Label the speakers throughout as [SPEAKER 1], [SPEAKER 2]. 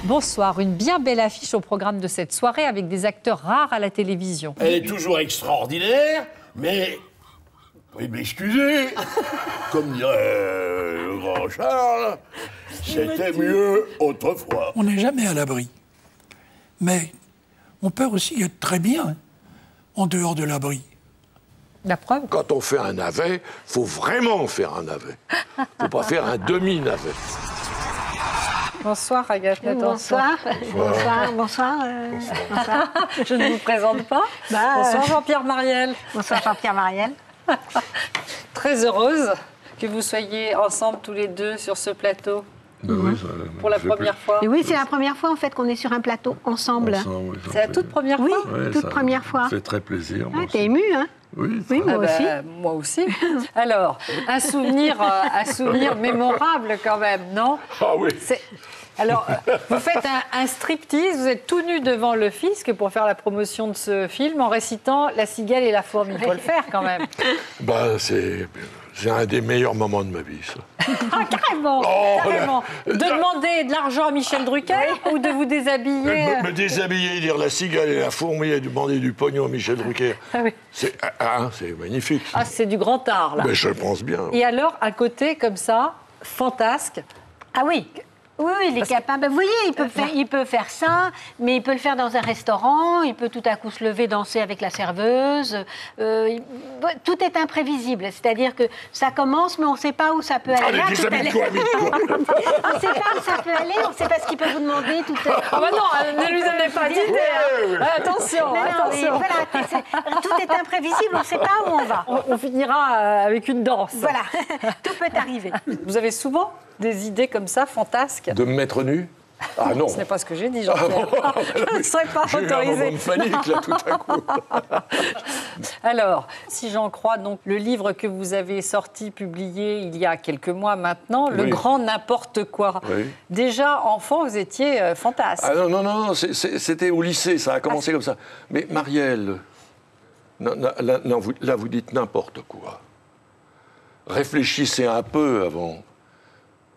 [SPEAKER 1] Bonsoir, une bien belle affiche au programme de cette soirée avec des acteurs rares à la télévision.
[SPEAKER 2] Elle est toujours extraordinaire, mais... Oui, m'excusez, comme dirait le grand Charles, c'était mieux autrefois.
[SPEAKER 3] On n'est jamais à l'abri. Mais on peut aussi être très bien en dehors de l'abri.
[SPEAKER 1] La preuve?
[SPEAKER 4] Quand on fait un navet, faut vraiment faire un navet. Faut pas faire un demi-navet.
[SPEAKER 1] Bonsoir Agathe.
[SPEAKER 5] Bonsoir. Bonsoir.
[SPEAKER 1] Je ne vous présente pas. Bonsoir Jean-Pierre Marielle.
[SPEAKER 5] Bonsoir Jean-Pierre Marielle.
[SPEAKER 1] Très heureuse que vous soyez ensemble tous les deux sur ce plateau.
[SPEAKER 4] Oui,
[SPEAKER 1] pour la première fois.
[SPEAKER 5] Et oui, c'est la première fois en fait qu'on est sur un plateau ensemble.
[SPEAKER 1] C'est la toute première fois?
[SPEAKER 5] Oui, toute première fois.
[SPEAKER 4] Ça fait très plaisir.
[SPEAKER 5] Ah, t'es émue, hein?
[SPEAKER 4] Oui,
[SPEAKER 5] Oui, moi aussi.
[SPEAKER 1] Moi aussi. Alors, un souvenir mémorable quand même, non?
[SPEAKER 4] Ah oui.
[SPEAKER 1] Alors, vous faites un striptease, vous êtes tout nu devant le fisc pour faire la promotion de ce film en récitant La cigale et la fourmi. Il faut le faire quand même.
[SPEAKER 4] Bah, c'est un des meilleurs moments de ma vie, ça.
[SPEAKER 1] Ah, carrément, carrément. De demander de l'argent à Michel Drucker ou de vous déshabiller.
[SPEAKER 4] Me déshabiller, dire la cigale et la fourmi et demander du pognon à Michel Drucker.
[SPEAKER 1] Ah oui.
[SPEAKER 4] C'est magnifique. Ça.
[SPEAKER 1] Ah, c'est du grand art, là.
[SPEAKER 4] Mais je le pense bien.
[SPEAKER 1] Et alors, un côté comme ça, fantasque.
[SPEAKER 5] Ah oui. Oui, il est capable. Vous voyez, il peut faire ça, mais il peut le faire dans un restaurant, il peut tout à coup se lever, danser avec la serveuse. Tout est imprévisible. C'est-à-dire que ça commence, mais on ne sait pas où ça peut aller.
[SPEAKER 4] Allez, déshabille-toi, vite-toi.
[SPEAKER 5] On ne sait pas où ça peut aller, on ne sait pas ce qu'il peut vous demander.
[SPEAKER 1] Ah bah non, ne lui donnez pas d'idée. Attention,
[SPEAKER 5] Mais
[SPEAKER 1] attention.
[SPEAKER 5] voilà, tout est imprévisible, on ne sait pas où on va.
[SPEAKER 1] On finira avec une danse.
[SPEAKER 5] Voilà, tout peut arriver.
[SPEAKER 1] Vous avez souvent des idées comme ça, fantasques?
[SPEAKER 4] De me mettre nu? Ah non.
[SPEAKER 1] Ce n'est pas ce que j'ai dit, Jean-Pierre. Je ne serais pas
[SPEAKER 4] J'ai eu un moment
[SPEAKER 1] autorisée.
[SPEAKER 4] de panique, là, tout à coup.
[SPEAKER 1] Alors, si j'en crois, donc, le livre que vous avez sorti, publié il y a quelques mois maintenant, Le Grand N'importe quoi. Oui. Déjà, enfant, vous étiez fantasque.
[SPEAKER 4] Ah non, c'était au lycée, ça a commencé comme ça. Mais Marielle, là, vous dites n'importe quoi. Réfléchissez un peu avant.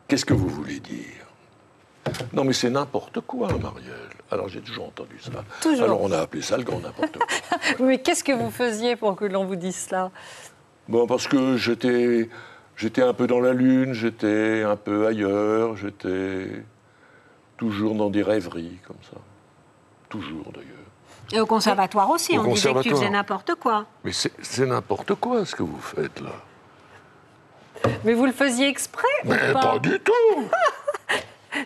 [SPEAKER 4] Qu'est-ce que vous voulez dire? Non, mais c'est n'importe quoi, Marielle. Alors, j'ai toujours entendu ça.
[SPEAKER 1] Toujours.
[SPEAKER 4] Alors, on a appelé ça le grand n'importe quoi.
[SPEAKER 1] Mais qu'est-ce que vous faisiez pour que l'on vous dise cela?
[SPEAKER 4] Bon, parce que j'étais un peu dans la lune, j'étais un peu ailleurs, j'étais toujours dans des rêveries, comme ça. Toujours, d'ailleurs.
[SPEAKER 5] Et au conservatoire aussi,
[SPEAKER 4] Au
[SPEAKER 5] on disait que tu
[SPEAKER 4] conservatoire.
[SPEAKER 5] faisais n'importe quoi.
[SPEAKER 4] Mais c'est n'importe quoi, ce que vous faites, là.
[SPEAKER 1] Mais vous le faisiez exprès ou
[SPEAKER 4] Mais
[SPEAKER 1] pas?
[SPEAKER 4] pas du tout.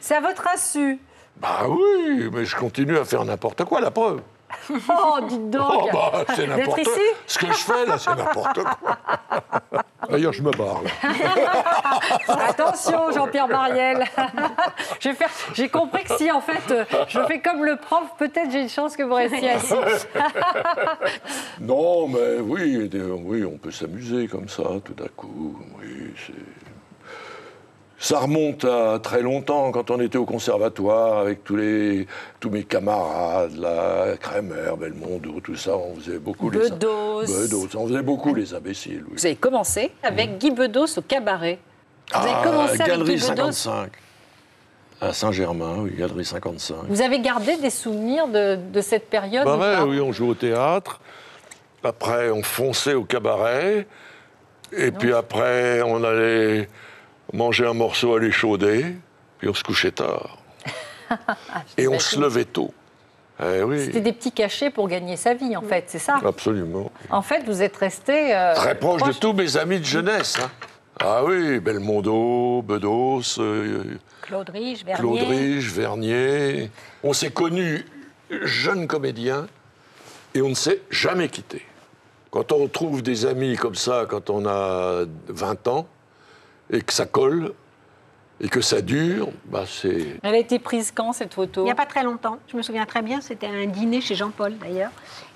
[SPEAKER 1] C'est à votre insu.
[SPEAKER 4] Bah oui, mais je continue à faire n'importe quoi, la preuve.
[SPEAKER 1] Oh, dites donc.
[SPEAKER 4] Oh, bah, c'est n'importe
[SPEAKER 1] D'être
[SPEAKER 4] quoi.
[SPEAKER 1] ici?
[SPEAKER 4] Ce que je fais, là, c'est n'importe quoi. D'ailleurs, je me barre, là.
[SPEAKER 1] Attention, Jean-Pierre Marielle. J'ai compris que si, en fait, je fais comme le prof, peut-être j'ai une chance que vous restiez assis.
[SPEAKER 4] Non, mais oui, on peut s'amuser comme ça, tout d'un coup. Oui, ça remonte à très longtemps, quand on était au conservatoire, avec tous mes camarades, là, Kremer, Belmondo, tout ça, on faisait beaucoup
[SPEAKER 1] Bedos.
[SPEAKER 4] On faisait beaucoup les imbéciles, oui.
[SPEAKER 1] Vous avez commencé avec Guy Bedos au cabaret. Vous avez commencé avec
[SPEAKER 4] Galerie
[SPEAKER 1] Guy Bedos.
[SPEAKER 4] 55. À Saint-Germain, oui, Galerie 55.
[SPEAKER 1] Vous avez gardé des souvenirs de cette période
[SPEAKER 4] Bah
[SPEAKER 1] ou
[SPEAKER 4] ouais,
[SPEAKER 1] pas?
[SPEAKER 4] oui, on jouait au théâtre. Après, on fonçait au cabaret. Et puis après, on allait manger un morceau à l'échaudé. Puis on se couchait tard. Et on se levait tôt. Eh oui.
[SPEAKER 1] C'était des petits cachets pour gagner sa vie, en fait, c'est ça?
[SPEAKER 4] Absolument.
[SPEAKER 1] En fait, vous êtes resté...
[SPEAKER 4] Très proche de tous mes amis de jeunesse. Hein. Ah oui, Belmondo, Bedos,
[SPEAKER 5] Claude Rich, Vernier.
[SPEAKER 4] Claude Rich, Vernier. On s'est connus jeunes comédiens et on ne s'est jamais quittés. Quand on trouve des amis comme ça, quand on a 20 ans, et que ça colle, et que ça dure, bah c'est...
[SPEAKER 1] Elle a été prise quand, cette photo?
[SPEAKER 5] Il n'y a pas très longtemps. Je me souviens très bien, c'était un dîner chez Jean-Paul, d'ailleurs.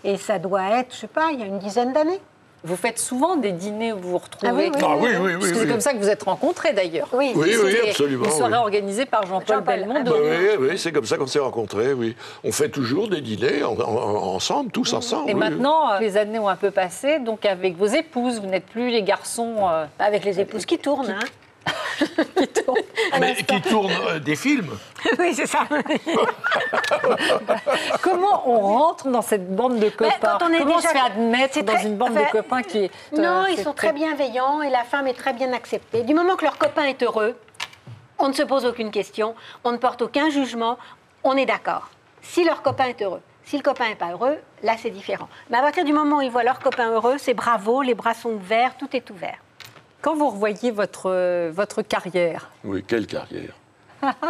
[SPEAKER 5] Et ça doit être, je ne sais pas, il y a une dizaine d'années.
[SPEAKER 1] Vous faites souvent des dîners où vous vous retrouvez.
[SPEAKER 4] Ah oui, oui,
[SPEAKER 1] Parce que c'est comme ça que vous êtes rencontrés, d'ailleurs.
[SPEAKER 5] Oui,
[SPEAKER 4] Oui,
[SPEAKER 1] C'était
[SPEAKER 4] absolument.
[SPEAKER 1] une soirée
[SPEAKER 4] oui.
[SPEAKER 1] organisée par Jean-Paul Belmondo.
[SPEAKER 4] Bah oui, c'est comme ça qu'on s'est rencontrés, oui. On fait toujours des dîners ensemble, tous ensemble.
[SPEAKER 1] Et
[SPEAKER 4] oui.
[SPEAKER 1] maintenant, les années ont un peu passé, donc avec vos épouses, vous n'êtes plus les garçons...
[SPEAKER 5] Avec les épouses qui tournent, hein.
[SPEAKER 4] Mais qui tourne des films.
[SPEAKER 5] Oui, c'est ça.
[SPEAKER 1] Comment on rentre dans cette bande de copains?
[SPEAKER 5] Quand on est
[SPEAKER 1] Comment
[SPEAKER 5] déjà...
[SPEAKER 1] on se fait admettre dans une bande de copains qui est...
[SPEAKER 5] Non, ils sont très bienveillants et la femme est très bien acceptée. Du moment que leur copain est heureux, on ne se pose aucune question, on ne porte aucun jugement, on est d'accord. Si leur copain est heureux. Si le copain n'est pas heureux, là, c'est différent. Mais à partir du moment où ils voient leur copain heureux, c'est bravo, les bras sont ouverts, tout est ouvert.
[SPEAKER 1] Quand vous revoyez votre carrière...
[SPEAKER 4] Oui, quelle carrière?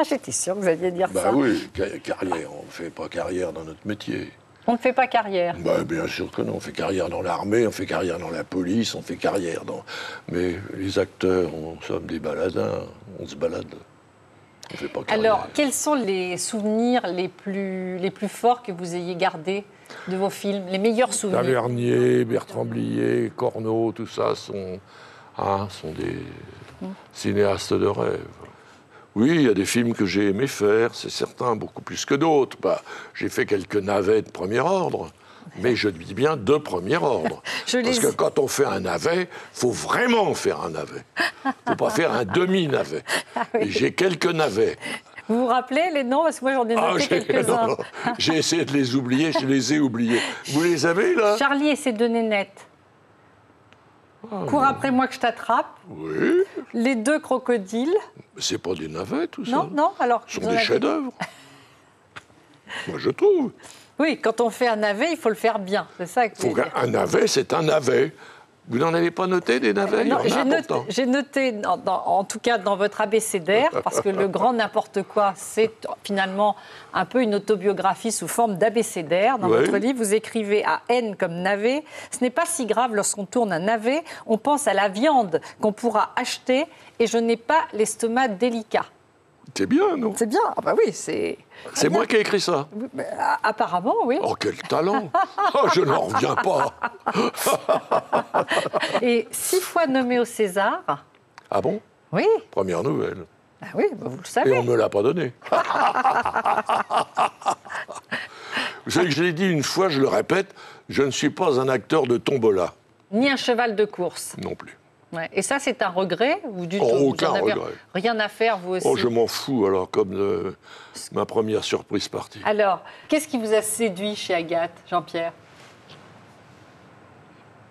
[SPEAKER 1] J'étais sûre que vous alliez dire ça.
[SPEAKER 4] Bah oui, carrière. On ne fait pas carrière dans notre métier.
[SPEAKER 1] On ne fait pas carrière.
[SPEAKER 4] Bah, bien sûr que non. On fait carrière dans l'armée, on fait carrière dans la police, on fait carrière dans... Mais les acteurs, on sommes des baladins, on se balade. On fait pas carrière.
[SPEAKER 1] Alors, quels sont les souvenirs les plus forts que vous ayez gardés de vos films? Les meilleurs souvenirs?
[SPEAKER 4] Tavernier, Bertrand Blier, Corneau, tout ça sont des cinéastes de rêve. Oui, il y a des films que j'ai aimé faire, c'est certain, beaucoup plus que d'autres. Bah, j'ai fait quelques navets de premier ordre, mais je dis bien de premier ordre. Parce que quand on fait un navet, il faut vraiment faire un navet. Il ne faut pas faire un demi-navet. Et j'ai quelques navets.
[SPEAKER 1] Vous vous rappelez les noms? Parce que moi, j'en ai noté quelques-uns.
[SPEAKER 4] J'ai essayé de les oublier, je les ai oubliés. Vous les avez, là?
[SPEAKER 1] Charlie et ses deux nénettes. Cours après moi que je t'attrape.
[SPEAKER 4] Oui.
[SPEAKER 1] Les deux crocodiles.
[SPEAKER 4] C'est pas des navets, tout ça.
[SPEAKER 1] Non, alors...
[SPEAKER 4] Ce sont des chefs-d'œuvre. Moi, je trouve.
[SPEAKER 1] Oui, quand on fait un navet, il faut le faire bien. C'est ça que vous
[SPEAKER 4] Un navet, c'est un navet. Vous n'en avez pas noté des navets?
[SPEAKER 1] Non, j'ai noté, en tout cas dans votre abécédaire, parce que le grand n'importe quoi, c'est finalement un peu une autobiographie sous forme d'abécédaire. Dans votre livre, vous écrivez à N comme navet. Ce n'est pas si grave lorsqu'on tourne un navet. On pense à la viande qu'on pourra acheter et je n'ai pas l'estomac délicat.
[SPEAKER 4] C'est bien, non?
[SPEAKER 1] C'est bien. Ah bah oui, c'est...
[SPEAKER 4] C'est moi qui ai écrit ça?
[SPEAKER 1] Apparemment, oui.
[SPEAKER 4] Oh, quel talent! Oh, je n'en reviens pas!
[SPEAKER 1] Et 6 fois nommé au César.
[SPEAKER 4] Ah bon?
[SPEAKER 1] Oui.
[SPEAKER 4] Première nouvelle.
[SPEAKER 1] Ah oui, vous le savez.
[SPEAKER 4] Et on ne me l'a pas donné. Vous savez que je l'ai dit une fois, je le répète, je ne suis pas un acteur de tombola.
[SPEAKER 1] Ni un cheval de course.
[SPEAKER 4] Non plus.
[SPEAKER 1] Ouais. Et ça, c'est un regret ou du tout?
[SPEAKER 4] Aucun regret.
[SPEAKER 1] Rien à faire, vous aussi?
[SPEAKER 4] Oh, je m'en fous, alors, comme ma première surprise partie.
[SPEAKER 1] Alors, qu'est-ce qui vous a séduit chez Agathe, Jean-Pierre?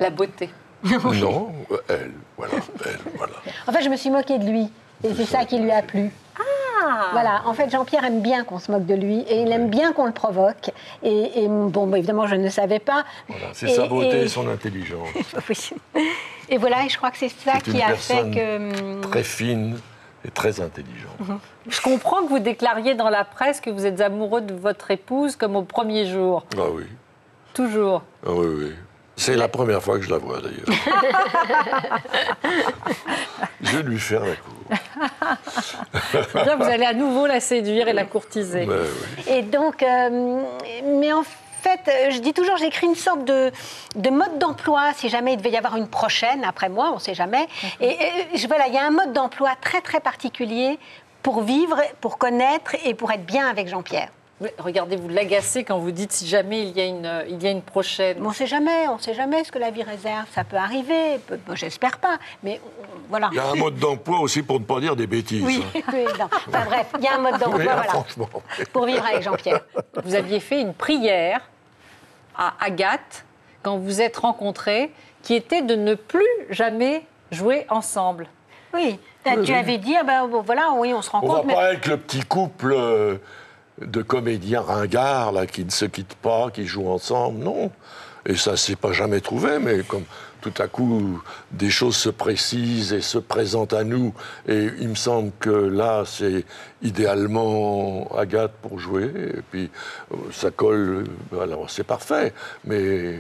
[SPEAKER 1] La beauté.
[SPEAKER 4] Non, elle, voilà.
[SPEAKER 5] En fait, je me suis moquée de lui. Et c'est ça qui lui a plu. Ah! Voilà, en fait, Jean-Pierre aime bien qu'on se moque de lui et il aime bien qu'on le provoque. Et bon, évidemment, je ne savais pas.
[SPEAKER 4] Voilà, c'est sa beauté et son intelligence.
[SPEAKER 5] Oui. Et voilà, et je crois que c'est ça qui a fait que...
[SPEAKER 4] Très fine et très intelligente.
[SPEAKER 1] Je comprends que vous déclariez dans la presse que vous êtes amoureux de votre épouse comme au premier jour.
[SPEAKER 4] Ah oui.
[SPEAKER 1] Toujours.
[SPEAKER 4] Ah oui, oui. C'est la première fois que je la vois, d'ailleurs. Je vais lui faire la cour.
[SPEAKER 1] Bien, vous allez à nouveau la séduire et la courtiser.
[SPEAKER 4] Ben, oui.
[SPEAKER 5] Et donc, mais en fait, je dis toujours, j'écris une sorte de mode d'emploi, si jamais il devait y avoir une prochaine, après moi, on ne sait jamais. Et voilà, il y a un mode d'emploi très, très particulier pour vivre, pour connaître et pour être bien avec Jean-Pierre.
[SPEAKER 1] Oui, regardez, vous l'agacez quand vous dites si jamais il y a une prochaine.
[SPEAKER 5] Mais on ne sait jamais ce que la vie réserve. Ça peut arriver, j'espère pas, mais voilà.
[SPEAKER 4] Il y a un mode d'emploi aussi pour ne pas dire des bêtises.
[SPEAKER 5] Oui, oui, non. Enfin bref, il y a un mode d'emploi,
[SPEAKER 4] Oui,
[SPEAKER 5] voilà,
[SPEAKER 4] franchement.
[SPEAKER 5] pour vivre avec Jean-Pierre.
[SPEAKER 1] Vous aviez fait une prière à Agathe quand vous êtes rencontrés, qui était de ne plus jamais jouer ensemble.
[SPEAKER 5] Oui, tu avais dit, voilà, oui, on se rencontre.
[SPEAKER 4] On va pas être le petit couple de comédiens ringards là, qui ne se quittent pas, qui jouent ensemble, non. Et ça s'est pas jamais trouvé, mais comme tout à coup des choses se précisent et se présentent à nous, et il me semble que là c'est idéalement Agathe pour jouer, et puis ça colle, alors c'est parfait, mais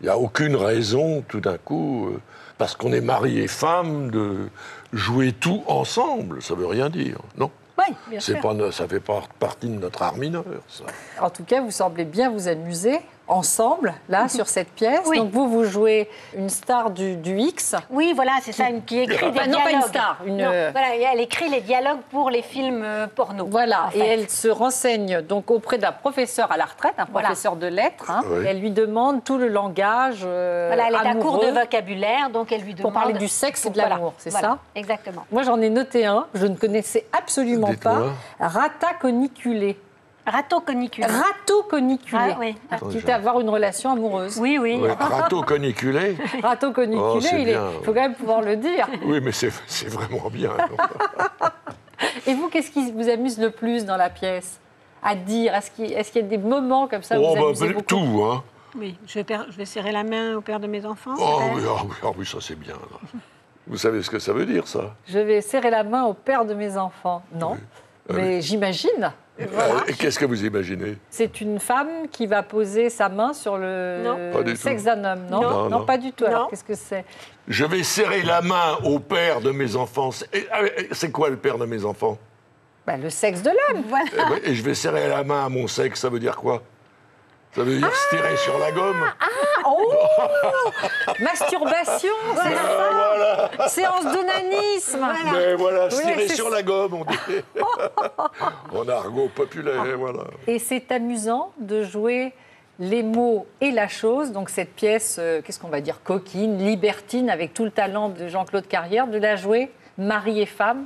[SPEAKER 4] il n'y a aucune raison tout d'un coup, parce qu'on est mari et femme, de jouer tout ensemble, ça veut rien dire, non?
[SPEAKER 5] Oui, bien sûr.
[SPEAKER 4] Ça fait pas partie de notre art mineur, ça.
[SPEAKER 1] En tout cas, vous semblez bien vous amuser ensemble, là, sur cette pièce.
[SPEAKER 5] Oui.
[SPEAKER 1] Donc vous jouez une star du X.
[SPEAKER 5] Oui, voilà, c'est ça, qui écrit des dialogues.
[SPEAKER 1] Non, pas une star, une...
[SPEAKER 5] Non, voilà, elle écrit les dialogues pour les films porno.
[SPEAKER 1] Voilà,
[SPEAKER 5] en fait.
[SPEAKER 1] et elle se renseigne donc auprès d'un professeur à la retraite, un professeur de lettres. Hein,
[SPEAKER 4] Oui.
[SPEAKER 1] et elle lui demande tout le langage
[SPEAKER 5] Voilà, elle est à court de vocabulaire, donc elle lui demande...
[SPEAKER 1] pour parler du sexe et de l'amour, c'est ça?
[SPEAKER 5] Exactement.
[SPEAKER 1] Moi, j'en ai noté un, je ne connaissais absolument
[SPEAKER 4] Dites-moi.
[SPEAKER 1] pas. Rataconiculé.
[SPEAKER 5] Ratoconicule.
[SPEAKER 1] Ratoconiculé.
[SPEAKER 5] Ah, oui.
[SPEAKER 1] Quitte à avoir une relation amoureuse.
[SPEAKER 5] Oui, oui.
[SPEAKER 4] Ouais, râteau coniculé.
[SPEAKER 1] Ratoconiculé,
[SPEAKER 4] Oh, c'est
[SPEAKER 1] il
[SPEAKER 4] bien.
[SPEAKER 1] faut quand même pouvoir le dire.
[SPEAKER 4] Oui, mais c'est vraiment bien.
[SPEAKER 1] Et vous, qu'est-ce qui vous amuse le plus dans la pièce à dire? Est-ce qu'il y a des moments comme ça où vous amusez beaucoup?
[SPEAKER 4] tout, hein.
[SPEAKER 5] Oui, je vais serrer la main au père de mes enfants.
[SPEAKER 4] Oh
[SPEAKER 5] peut-être.
[SPEAKER 4] oui, oui, ça c'est bien. Là. Vous savez ce que ça veut dire, ça?
[SPEAKER 1] Je vais serrer la main au père de mes enfants. Non, mais j'imagine. Voilà.
[SPEAKER 4] Et qu'est-ce que vous imaginez?
[SPEAKER 1] C'est une femme qui va poser sa main sur
[SPEAKER 5] Non.
[SPEAKER 4] Pas du
[SPEAKER 1] le sexe
[SPEAKER 4] tout.
[SPEAKER 1] d'un homme. Non,
[SPEAKER 4] Non, non.
[SPEAKER 1] pas du tout. Alors,
[SPEAKER 5] Non.
[SPEAKER 1] qu'est-ce que c'est?
[SPEAKER 4] Je vais serrer la main au père de mes enfants. C'est quoi le père de mes enfants?
[SPEAKER 1] Le sexe de l'homme.
[SPEAKER 5] Voilà.
[SPEAKER 4] Et je vais serrer la main à mon sexe, ça veut dire quoi? Ça veut dire se tirer sur la gomme?
[SPEAKER 1] Masturbation, c'est ça. Séance d'onanisme.
[SPEAKER 4] Mais voilà, se
[SPEAKER 1] Oui,
[SPEAKER 4] tirer
[SPEAKER 1] c'est
[SPEAKER 4] sur
[SPEAKER 1] ça.
[SPEAKER 4] la gomme, on dit. En argot populaire, voilà.
[SPEAKER 1] Et c'est amusant de jouer les mots et la chose. Donc cette pièce, qu'est-ce qu'on va dire, coquine, libertine, avec tout le talent de Jean-Claude Carrière, de la jouer mari et femme.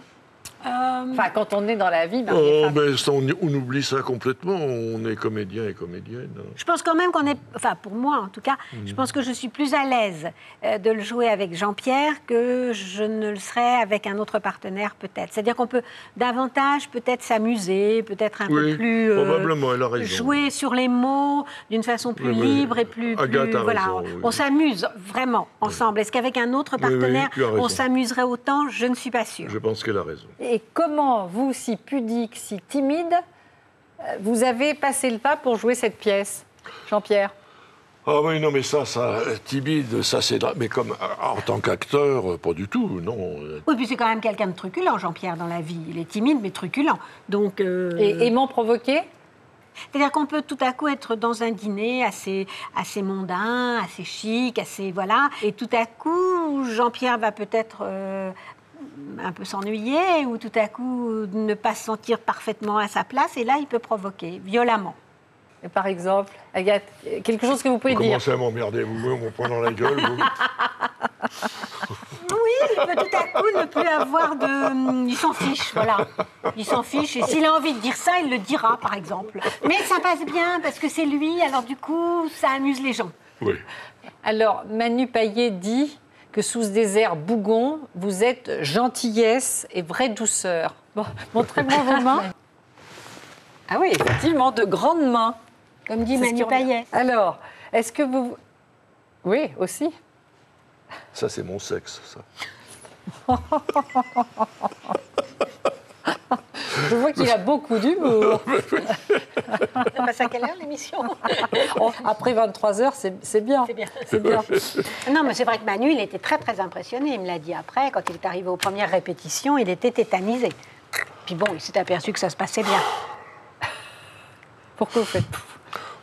[SPEAKER 1] Enfin, quand on est dans la vie, mari et
[SPEAKER 4] Oh,
[SPEAKER 1] femme.
[SPEAKER 4] ben, ça, on oublie ça complètement. On est comédien et comédienne.
[SPEAKER 5] Je pense quand même qu'on est, enfin pour moi en tout cas, je pense que je suis plus à l'aise de le jouer avec Jean-Pierre que je ne le serais avec un autre partenaire peut-être. C'est-à-dire qu'on peut davantage peut-être s'amuser, peut-être un peu plus
[SPEAKER 4] probablement, elle a raison.
[SPEAKER 5] jouer sur les mots d'une façon plus
[SPEAKER 4] Oui, oui.
[SPEAKER 5] libre et plus
[SPEAKER 4] Agathe a
[SPEAKER 5] voilà,
[SPEAKER 4] raison, oui.
[SPEAKER 5] on s'amuse vraiment ensemble. Est-ce qu'avec un autre
[SPEAKER 4] Oui, oui,
[SPEAKER 5] partenaire
[SPEAKER 4] tu as raison.
[SPEAKER 5] on s'amuserait autant? Je ne suis pas sûre.
[SPEAKER 4] Je pense qu'elle a raison.
[SPEAKER 1] Et comment, vous, si pudique, si timide, vous avez passé le pas pour jouer cette pièce, Jean-Pierre?
[SPEAKER 4] Ah oui, non, mais ça, timide, ça c'est... Mais comme en tant qu'acteur, pas du tout, non.
[SPEAKER 5] Oui, puis c'est quand même quelqu'un de truculent, Jean-Pierre, dans la vie. Il est timide, mais truculent. Donc,
[SPEAKER 1] Et aimant provoquer?
[SPEAKER 5] c'est-à-dire qu'on peut tout à coup être dans un dîner assez mondain, assez chic, assez... Voilà. Et tout à coup, Jean-Pierre va peut-être... un peu s'ennuyer ou tout à coup ne pas se sentir parfaitement à sa place et là il peut provoquer violemment.
[SPEAKER 1] Et par exemple, Agathe, quelque chose que vous pouvez
[SPEAKER 4] Vous
[SPEAKER 1] dire?
[SPEAKER 4] commencez à m'emmerder, vous me prenez dans la gueule. Vous.
[SPEAKER 5] Oui, il peut tout à coup ne plus avoir de... Il s'en fiche, voilà. Il s'en fiche et s'il a envie de dire ça, il le dira par exemple. Mais ça passe bien parce que c'est lui, alors du coup ça amuse les gens.
[SPEAKER 4] Oui.
[SPEAKER 1] Alors, Manu Payet dit que sous des airs bougons, vous êtes gentillesse et vraie douceur. Bon, montrez-moi vos mains. Ah oui, effectivement, de grandes mains.
[SPEAKER 5] Comme dit
[SPEAKER 1] C'est ce
[SPEAKER 5] Manu
[SPEAKER 1] qui revient.
[SPEAKER 5] Payet.
[SPEAKER 1] Alors, est-ce que vous... Oui, aussi.
[SPEAKER 4] Ça, c'est mon sexe, ça.
[SPEAKER 1] Je vois qu'il a beaucoup d'humour.
[SPEAKER 5] Ça passe à quelle heure l'émission?
[SPEAKER 1] Oh, après 23h, c'est bien.
[SPEAKER 5] C'est bien.
[SPEAKER 1] C'est bien.
[SPEAKER 5] Non, mais c'est vrai que Manu, il était très, très impressionné. Il me l'a dit après, quand il est arrivé aux premières répétitions, il était tétanisé. Puis bon, il s'est aperçu que ça se passait bien.
[SPEAKER 1] Pourquoi vous faites...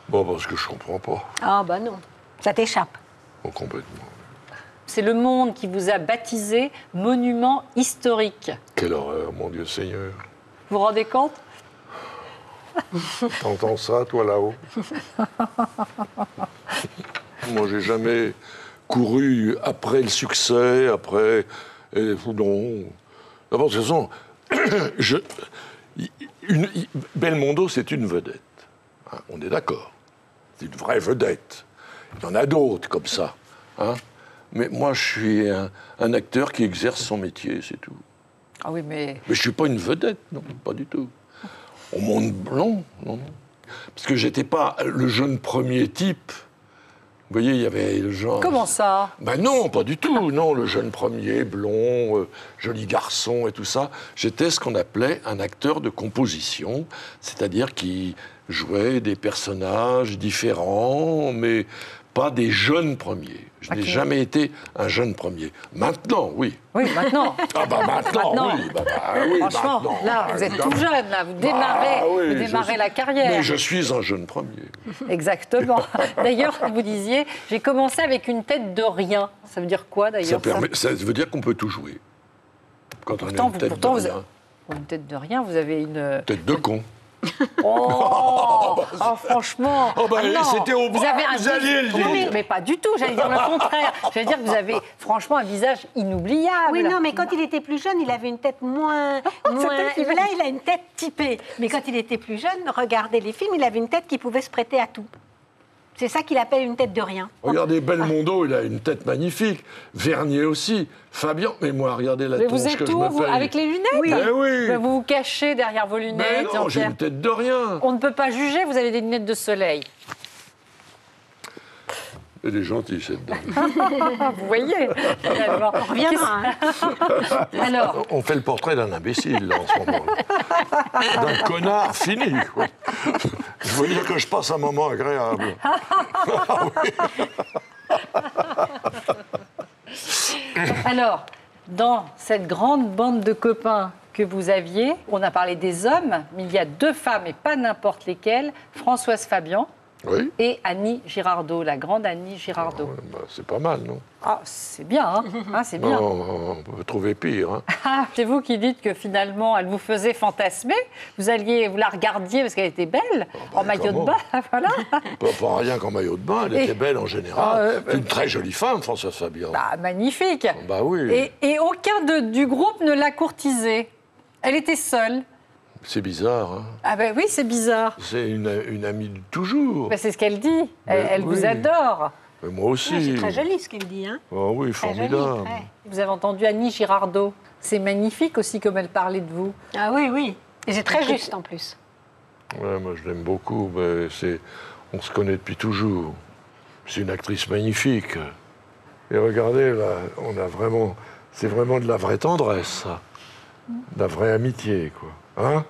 [SPEAKER 4] Bon, parce que je comprends pas.
[SPEAKER 5] Ah, bah non, ça t'échappe.
[SPEAKER 4] Oh, complètement.
[SPEAKER 1] C'est le Monde qui vous a baptisé monument historique.
[SPEAKER 4] Quelle horreur, mon Dieu Seigneur.
[SPEAKER 1] Vous vous rendez compte?
[SPEAKER 4] T'entends ça, toi, là-haut? Moi, j'ai jamais couru après le succès, après... non. D'abord, de toute façon, Belmondo, c'est une vedette. Hein, on est d'accord. C'est une vraie vedette. Il y en a d'autres comme ça. Hein. Mais moi, je suis un acteur qui exerce son métier, c'est tout.
[SPEAKER 1] Ah oui, mais...
[SPEAKER 4] Mais je ne suis pas une vedette, non, pas du tout. On monte blanc, non. Parce que j'étais pas le jeune premier type. Vous voyez, il y avait le genre...
[SPEAKER 1] Comment ça?
[SPEAKER 4] Ben non, pas du tout, non. Le jeune premier, blond, joli garçon et tout ça. J'étais ce qu'on appelait un acteur de composition, c'est-à-dire qui jouait des personnages différents, mais pas des jeunes premiers. Je n'ai jamais été un jeune premier. Maintenant, oui.
[SPEAKER 1] Oui, maintenant.
[SPEAKER 4] Ah bah maintenant, oui. Oui.
[SPEAKER 1] Franchement,
[SPEAKER 4] maintenant,
[SPEAKER 1] là, vous êtes tout jeune, là, vous démarrez la carrière.
[SPEAKER 4] Mais je suis un jeune premier.
[SPEAKER 1] Exactement. D'ailleurs, vous disiez, j'ai commencé avec une tête de rien. Ça veut dire quoi, d'ailleurs
[SPEAKER 4] Ça veut dire qu'on peut tout jouer. Quand on a une tête de rien.
[SPEAKER 1] Une tête de rien, vous avez une...
[SPEAKER 4] Tête de con.
[SPEAKER 1] Oh, franchement.
[SPEAKER 4] Oh bah,
[SPEAKER 1] non.
[SPEAKER 4] C'était au bras, vous alliez le dire.
[SPEAKER 1] Mais pas du tout, j'allais dire le contraire. J'allais dire que vous avez franchement un visage inoubliable.
[SPEAKER 5] Oui, non, mais quand il était plus jeune, il avait une tête moins... Là, il a une tête typée. Mais quand il était plus jeune, regardez les films, il avait une tête qui pouvait se prêter à tout. C'est ça qu'il appelle une tête de rien.
[SPEAKER 4] Regardez, Belmondo, il a une tête magnifique. Vernier aussi. Fabien, mais moi, regardez la tronche que je me fais.
[SPEAKER 1] Avec les lunettes?
[SPEAKER 5] Oui.
[SPEAKER 4] Oui.
[SPEAKER 1] Vous vous cachez derrière vos lunettes.
[SPEAKER 4] Mais non, j'ai une tête de rien.
[SPEAKER 1] On ne peut pas juger, vous avez des lunettes de soleil.
[SPEAKER 4] Elle est gentille, cette dame.
[SPEAKER 1] Vous voyez, finalement.
[SPEAKER 5] On reviendra.
[SPEAKER 1] Alors,
[SPEAKER 4] On fait le portrait d'un imbécile, là, en ce moment. D'un connard fini, quoi. Je veux dire que je passe un moment agréable.
[SPEAKER 1] Alors, dans cette grande bande de copains que vous aviez, on a parlé des hommes, mais il y a 2 femmes, et pas n'importe lesquelles, Françoise Fabian
[SPEAKER 4] Oui.
[SPEAKER 1] et Annie Girardot, la grande Annie Girardot.
[SPEAKER 4] Ouais, bah, c'est pas mal, non?
[SPEAKER 1] Ah, c'est bien, hein, c'est bien.
[SPEAKER 4] Non, on peut trouver pire. Hein.
[SPEAKER 1] Ah, c'est vous qui dites que finalement, elle vous faisait fantasmer. Vous la regardiez parce qu'elle était belle, en maillot de bain, voilà.
[SPEAKER 4] Pas rien qu'en maillot de bain, elle était belle en général. C'est une très jolie femme, Françoise Fabian.
[SPEAKER 1] Bah, magnifique.
[SPEAKER 4] Bah oui.
[SPEAKER 1] Et aucun du groupe ne l'a courtisée. Elle était seule.
[SPEAKER 4] C'est bizarre, hein.
[SPEAKER 1] Ah ben oui, c'est bizarre.
[SPEAKER 4] C'est une amie de toujours.
[SPEAKER 1] Ben, c'est ce qu'elle dit. Elle
[SPEAKER 4] oui.
[SPEAKER 1] vous adore.
[SPEAKER 4] Mais moi aussi.
[SPEAKER 5] C'est très joli ce qu'il dit. Hein.
[SPEAKER 4] Oh oui,
[SPEAKER 5] Très joli,
[SPEAKER 4] formidable.
[SPEAKER 5] très.
[SPEAKER 1] Vous avez entendu Annie Girardot. C'est magnifique aussi comme elle parlait de vous.
[SPEAKER 5] Ah oui, oui. Et c'est très juste en plus.
[SPEAKER 4] Ouais, moi je l'aime beaucoup. Mais on se connaît depuis toujours. C'est une actrice magnifique. Et regardez, là, c'est vraiment de la vraie tendresse, ça. De la vraie amitié, quoi. Hein?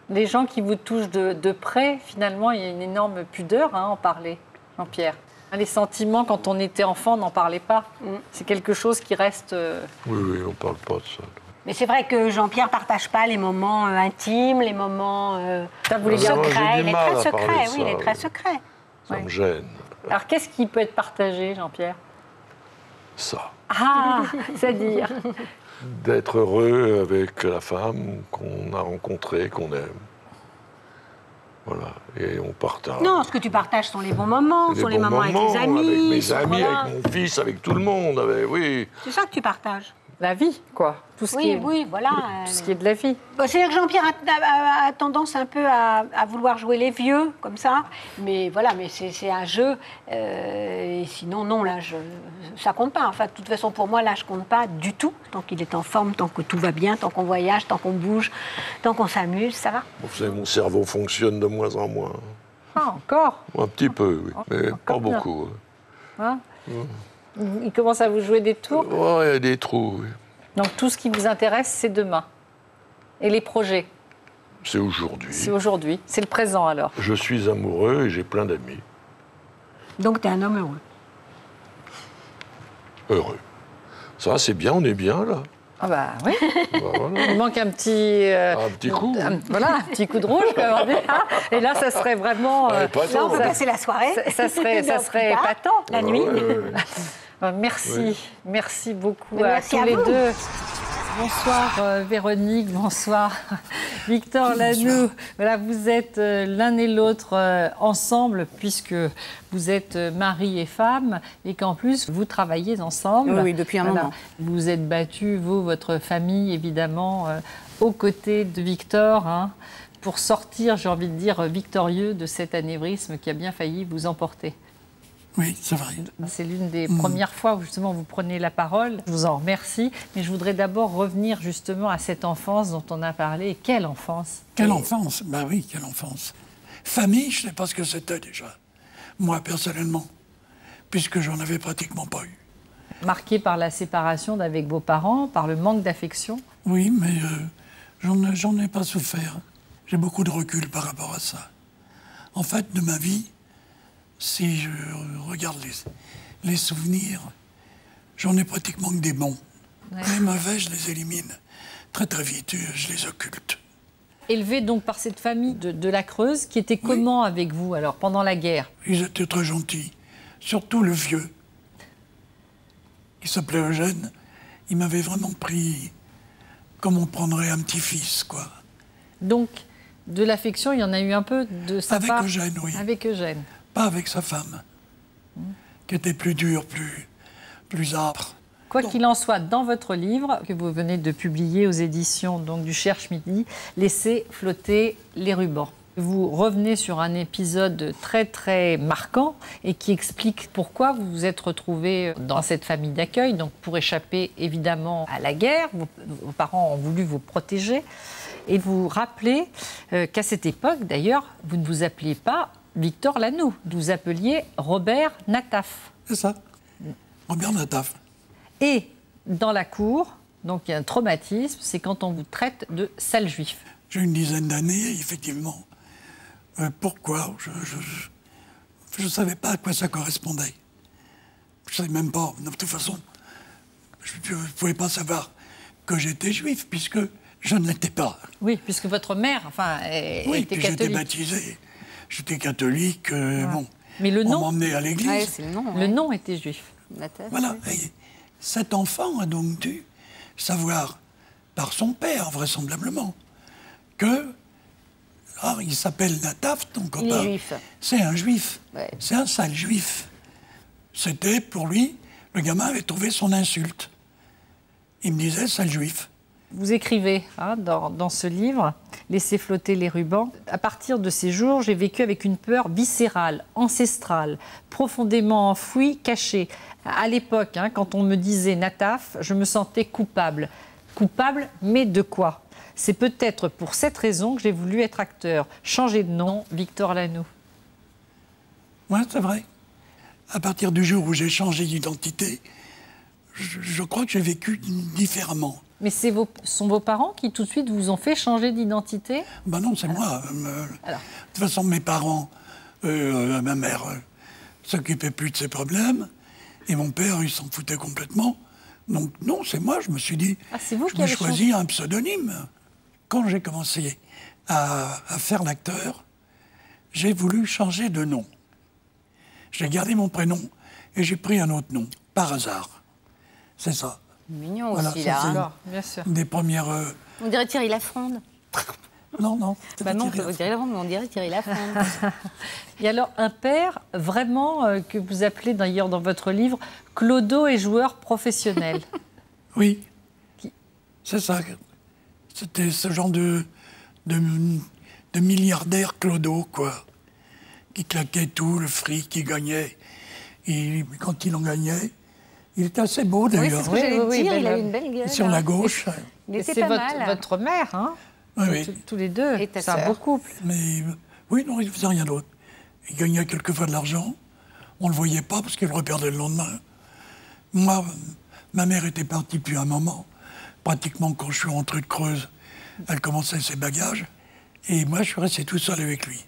[SPEAKER 1] Les gens qui vous touchent de près, finalement, il y a une énorme pudeur à en parler, Jean-Pierre. Les sentiments, quand on était enfant, on n'en parlait pas. C'est quelque chose qui reste...
[SPEAKER 4] Oui, on parle pas de ça.
[SPEAKER 5] Mais c'est vrai que Jean-Pierre ne partage pas les moments intimes, les moments
[SPEAKER 1] Ça, vous voulez dire
[SPEAKER 4] j'ai
[SPEAKER 5] secrets.
[SPEAKER 4] du
[SPEAKER 5] Il est
[SPEAKER 4] mal
[SPEAKER 5] très
[SPEAKER 4] à parler
[SPEAKER 5] secret,
[SPEAKER 4] de
[SPEAKER 5] oui, il
[SPEAKER 4] ça,
[SPEAKER 5] est très
[SPEAKER 4] oui.
[SPEAKER 5] secret.
[SPEAKER 4] Ça me gêne.
[SPEAKER 1] Alors, qu'est-ce qui peut être partagé, Jean-Pierre?
[SPEAKER 4] Ça.
[SPEAKER 1] Ah, c'est-à-dire?
[SPEAKER 4] D'être heureux avec la femme qu'on a rencontrée, qu'on aime. Voilà. Et on partage.
[SPEAKER 5] Non, ce que tu partages sont les bons moments,
[SPEAKER 4] Des
[SPEAKER 5] sont les
[SPEAKER 4] bons
[SPEAKER 5] moments avec les amis.
[SPEAKER 4] avec mes amis,
[SPEAKER 5] voilà.
[SPEAKER 4] avec mon fils, avec tout le monde. Oui.
[SPEAKER 5] C'est ça que tu partages.
[SPEAKER 1] La vie, quoi. Tout ce qui est,
[SPEAKER 5] Oui, voilà.
[SPEAKER 1] tout ce qui est de la vie.
[SPEAKER 5] Bah, c'est-à-dire que Jean-Pierre a tendance un peu à vouloir jouer les vieux, comme ça. Mais voilà, mais c'est un jeu. Et sinon, non, l'âge, ça compte pas. Enfin, de toute façon, pour moi, l'âge compte pas du tout. Tant qu'il est en forme, tant que tout va bien, tant qu'on voyage, tant qu'on bouge, tant qu'on s'amuse, ça va.
[SPEAKER 4] Vous savez, mon cerveau fonctionne de moins en moins.
[SPEAKER 1] Ah, encore?
[SPEAKER 4] Un petit peu, oui. Mais pas
[SPEAKER 1] Encore bien.
[SPEAKER 4] beaucoup.
[SPEAKER 1] Hein? Il commence à vous jouer des tours.
[SPEAKER 4] Oh, il y a des trous, oui.
[SPEAKER 1] Donc tout ce qui vous intéresse, c'est demain. Et les projets,
[SPEAKER 4] C'est aujourd'hui.
[SPEAKER 1] c'est aujourd'hui. C'est le présent alors.
[SPEAKER 4] Je suis amoureux et j'ai plein d'amis.
[SPEAKER 5] Donc, tu es un homme heureux.
[SPEAKER 4] Heureux. Ça, c'est bien, on est bien, là.
[SPEAKER 1] Ah bah oui.
[SPEAKER 4] Bah, voilà.
[SPEAKER 1] Il manque un petit...
[SPEAKER 4] Un petit coup.
[SPEAKER 1] Voilà, un petit coup de rouge, comme on dit. Et là, ça serait vraiment...
[SPEAKER 4] pas
[SPEAKER 5] Là, on peut
[SPEAKER 4] ça.
[SPEAKER 5] passer la soirée.
[SPEAKER 1] ça serait
[SPEAKER 5] Plus tard,
[SPEAKER 1] épatant.
[SPEAKER 5] La nuit.
[SPEAKER 1] Merci. Merci beaucoup
[SPEAKER 5] Mais
[SPEAKER 1] à
[SPEAKER 5] merci
[SPEAKER 1] tous
[SPEAKER 5] à
[SPEAKER 1] les
[SPEAKER 5] vous.
[SPEAKER 1] deux. Bonsoir Véronique, bonsoir Victor Lanoux. Voilà, vous êtes l'un et l'autre ensemble puisque vous êtes mari et femme et qu'en plus vous travaillez ensemble.
[SPEAKER 6] Oui, depuis un moment.
[SPEAKER 1] Vous êtes battus, vous, votre famille évidemment, aux côtés de Victor, hein, pour sortir, j'ai envie de dire, victorieux de cet anévrisme qui a bien failli vous emporter.
[SPEAKER 3] Oui, c'est vrai.
[SPEAKER 1] C'est l'une des premières fois où justement vous prenez la parole. Je vous en remercie. Mais je voudrais d'abord revenir justement à cette enfance dont on a parlé. Et quelle enfance!
[SPEAKER 3] Quelle enfance? Ben oui, quelle enfance. Famille, je ne sais pas ce que c'était déjà. Moi, personnellement. Puisque j'en avais pratiquement pas eu.
[SPEAKER 1] Marquée par la séparation d'avec vos parents, par le manque d'affection.
[SPEAKER 3] Oui, mais j'en ai pas souffert. J'ai beaucoup de recul par rapport à ça. En fait, de ma vie, si je regarde les souvenirs, j'en ai pratiquement que des bons.
[SPEAKER 1] Ouais.
[SPEAKER 3] Les mauvais, je les élimine très très vite, je les occulte.
[SPEAKER 1] Élevé donc par cette famille de la Creuse, qui était comment avec vous, alors, pendant la guerre?
[SPEAKER 3] Ils étaient très gentils, surtout le vieux, qui s'appelait Eugène. Il m'avait vraiment pris comme on prendrait un petit-fils, quoi.
[SPEAKER 1] Donc, de l'affection, il y en a eu un peu de sa part?
[SPEAKER 3] Avec Eugène, oui.
[SPEAKER 1] Avec Eugène.
[SPEAKER 3] Pas avec sa femme, qui était plus dure, plus âpre.
[SPEAKER 1] Quoi qu'il en soit, dans votre livre, que vous venez de publier aux éditions donc, du Cherche-Midi, Laissez flotter les rubans. Vous revenez sur un épisode très très marquant et qui explique pourquoi vous vous êtes retrouvé dans cette famille d'accueil, donc pour échapper évidemment à la guerre. Vos parents ont voulu vous protéger. Et vous rappelez qu'à cette époque, d'ailleurs, vous ne vous appeliez pas Victor Lanoux, vous appeliez Robert Nataf.
[SPEAKER 3] C'est ça, Robert Nataf.
[SPEAKER 1] Et dans la cour, donc il y a un traumatisme, c'est quand on vous traite de sale juif.
[SPEAKER 3] J'ai une dizaine d'années, effectivement. Pourquoi? Je ne savais pas à quoi ça correspondait. Je ne savais même pas. De toute façon, je ne pouvais pas savoir que j'étais juif, puisque je ne l'étais pas.
[SPEAKER 1] Oui, puisque votre mère,
[SPEAKER 3] oui,
[SPEAKER 1] était
[SPEAKER 3] puis
[SPEAKER 1] catholique.
[SPEAKER 3] j'étais baptisé. J'étais catholique. Bon,
[SPEAKER 1] mais le nom,
[SPEAKER 3] on m'emmenait à l'église.
[SPEAKER 6] Ouais, c'est le nom.
[SPEAKER 1] le nom était juif.
[SPEAKER 3] Voilà. Et cet enfant a donc dû savoir, par son père, vraisemblablement, que il s'appelle Nataf, ton copain.
[SPEAKER 6] Il est juif.
[SPEAKER 3] C'est un juif.
[SPEAKER 6] Ouais.
[SPEAKER 3] C'est un sale juif. C'était, pour lui, le gamin avait trouvé son insulte. Il me disait sale juif.
[SPEAKER 1] Vous écrivez dans ce livre, Laissez flotter les rubans. À partir de ces jours, j'ai vécu avec une peur viscérale, ancestrale, profondément enfouie, cachée. À l'époque, quand on me disait Nataf, je me sentais coupable. Coupable, mais de quoi? C'est peut-être pour cette raison que j'ai voulu être acteur. Changer de nom, Victor Lanoux.
[SPEAKER 3] Oui, c'est vrai. À partir du jour où j'ai changé d'identité, je crois que j'ai vécu différemment.
[SPEAKER 1] Mais sont vos parents qui tout de suite vous ont fait changer d'identité?
[SPEAKER 3] Ben non, c'est moi. De toute façon, mes parents, ma mère s'occupait plus de ses problèmes, et mon père, il s'en foutait complètement. Donc non, c'est moi, je me suis dit,
[SPEAKER 1] c'est vous
[SPEAKER 3] je
[SPEAKER 1] qui
[SPEAKER 3] me
[SPEAKER 1] avez
[SPEAKER 3] choisis un pseudonyme. Quand j'ai commencé à faire l'acteur, j'ai voulu changer de nom. J'ai gardé mon prénom et j'ai pris un autre nom, par hasard. C'est ça.
[SPEAKER 6] Mignon
[SPEAKER 3] Voilà,
[SPEAKER 6] aussi,
[SPEAKER 3] ça,
[SPEAKER 6] là.
[SPEAKER 3] c'est
[SPEAKER 6] Hein.
[SPEAKER 1] Bien sûr.
[SPEAKER 3] Des premières...
[SPEAKER 6] On dirait Thierry Lafronde.
[SPEAKER 3] Non.
[SPEAKER 6] Bah non, on dirait Lafronde, mais on dirait Thierry Lafronde.
[SPEAKER 1] Et alors, un père, vraiment, que vous appelez d'ailleurs dans votre livre, Clodo est joueur professionnel.
[SPEAKER 3] Oui, c'est ça. C'était ce genre de milliardaire Clodo, quoi, qui claquait tout, le fric qu'il gagnait. Et quand il en gagnait, il était assez beau,
[SPEAKER 6] Oui,
[SPEAKER 3] d'ailleurs.
[SPEAKER 6] c'est ce que j'allais
[SPEAKER 1] oui,
[SPEAKER 6] dire,
[SPEAKER 1] bel
[SPEAKER 6] il a
[SPEAKER 1] homme.
[SPEAKER 6] une belle gueule.
[SPEAKER 3] Sur la gauche.
[SPEAKER 6] Il
[SPEAKER 1] Et
[SPEAKER 6] était
[SPEAKER 1] c'est
[SPEAKER 6] pas mal.
[SPEAKER 1] votre mère, hein?
[SPEAKER 3] Oui.
[SPEAKER 1] Tous les deux.
[SPEAKER 6] Et ta
[SPEAKER 1] C'est un
[SPEAKER 6] sœur.
[SPEAKER 1] beau couple.
[SPEAKER 3] Mais oui, non, il ne faisait rien d'autre. Il gagnait quelquefois de l'argent. On ne le voyait pas parce qu'il le reperdait le lendemain. Moi, ma mère était partie depuis un moment. Pratiquement quand je suis rentré de Creuse, elle commençait ses bagages. Et moi, je suis resté tout seul avec lui.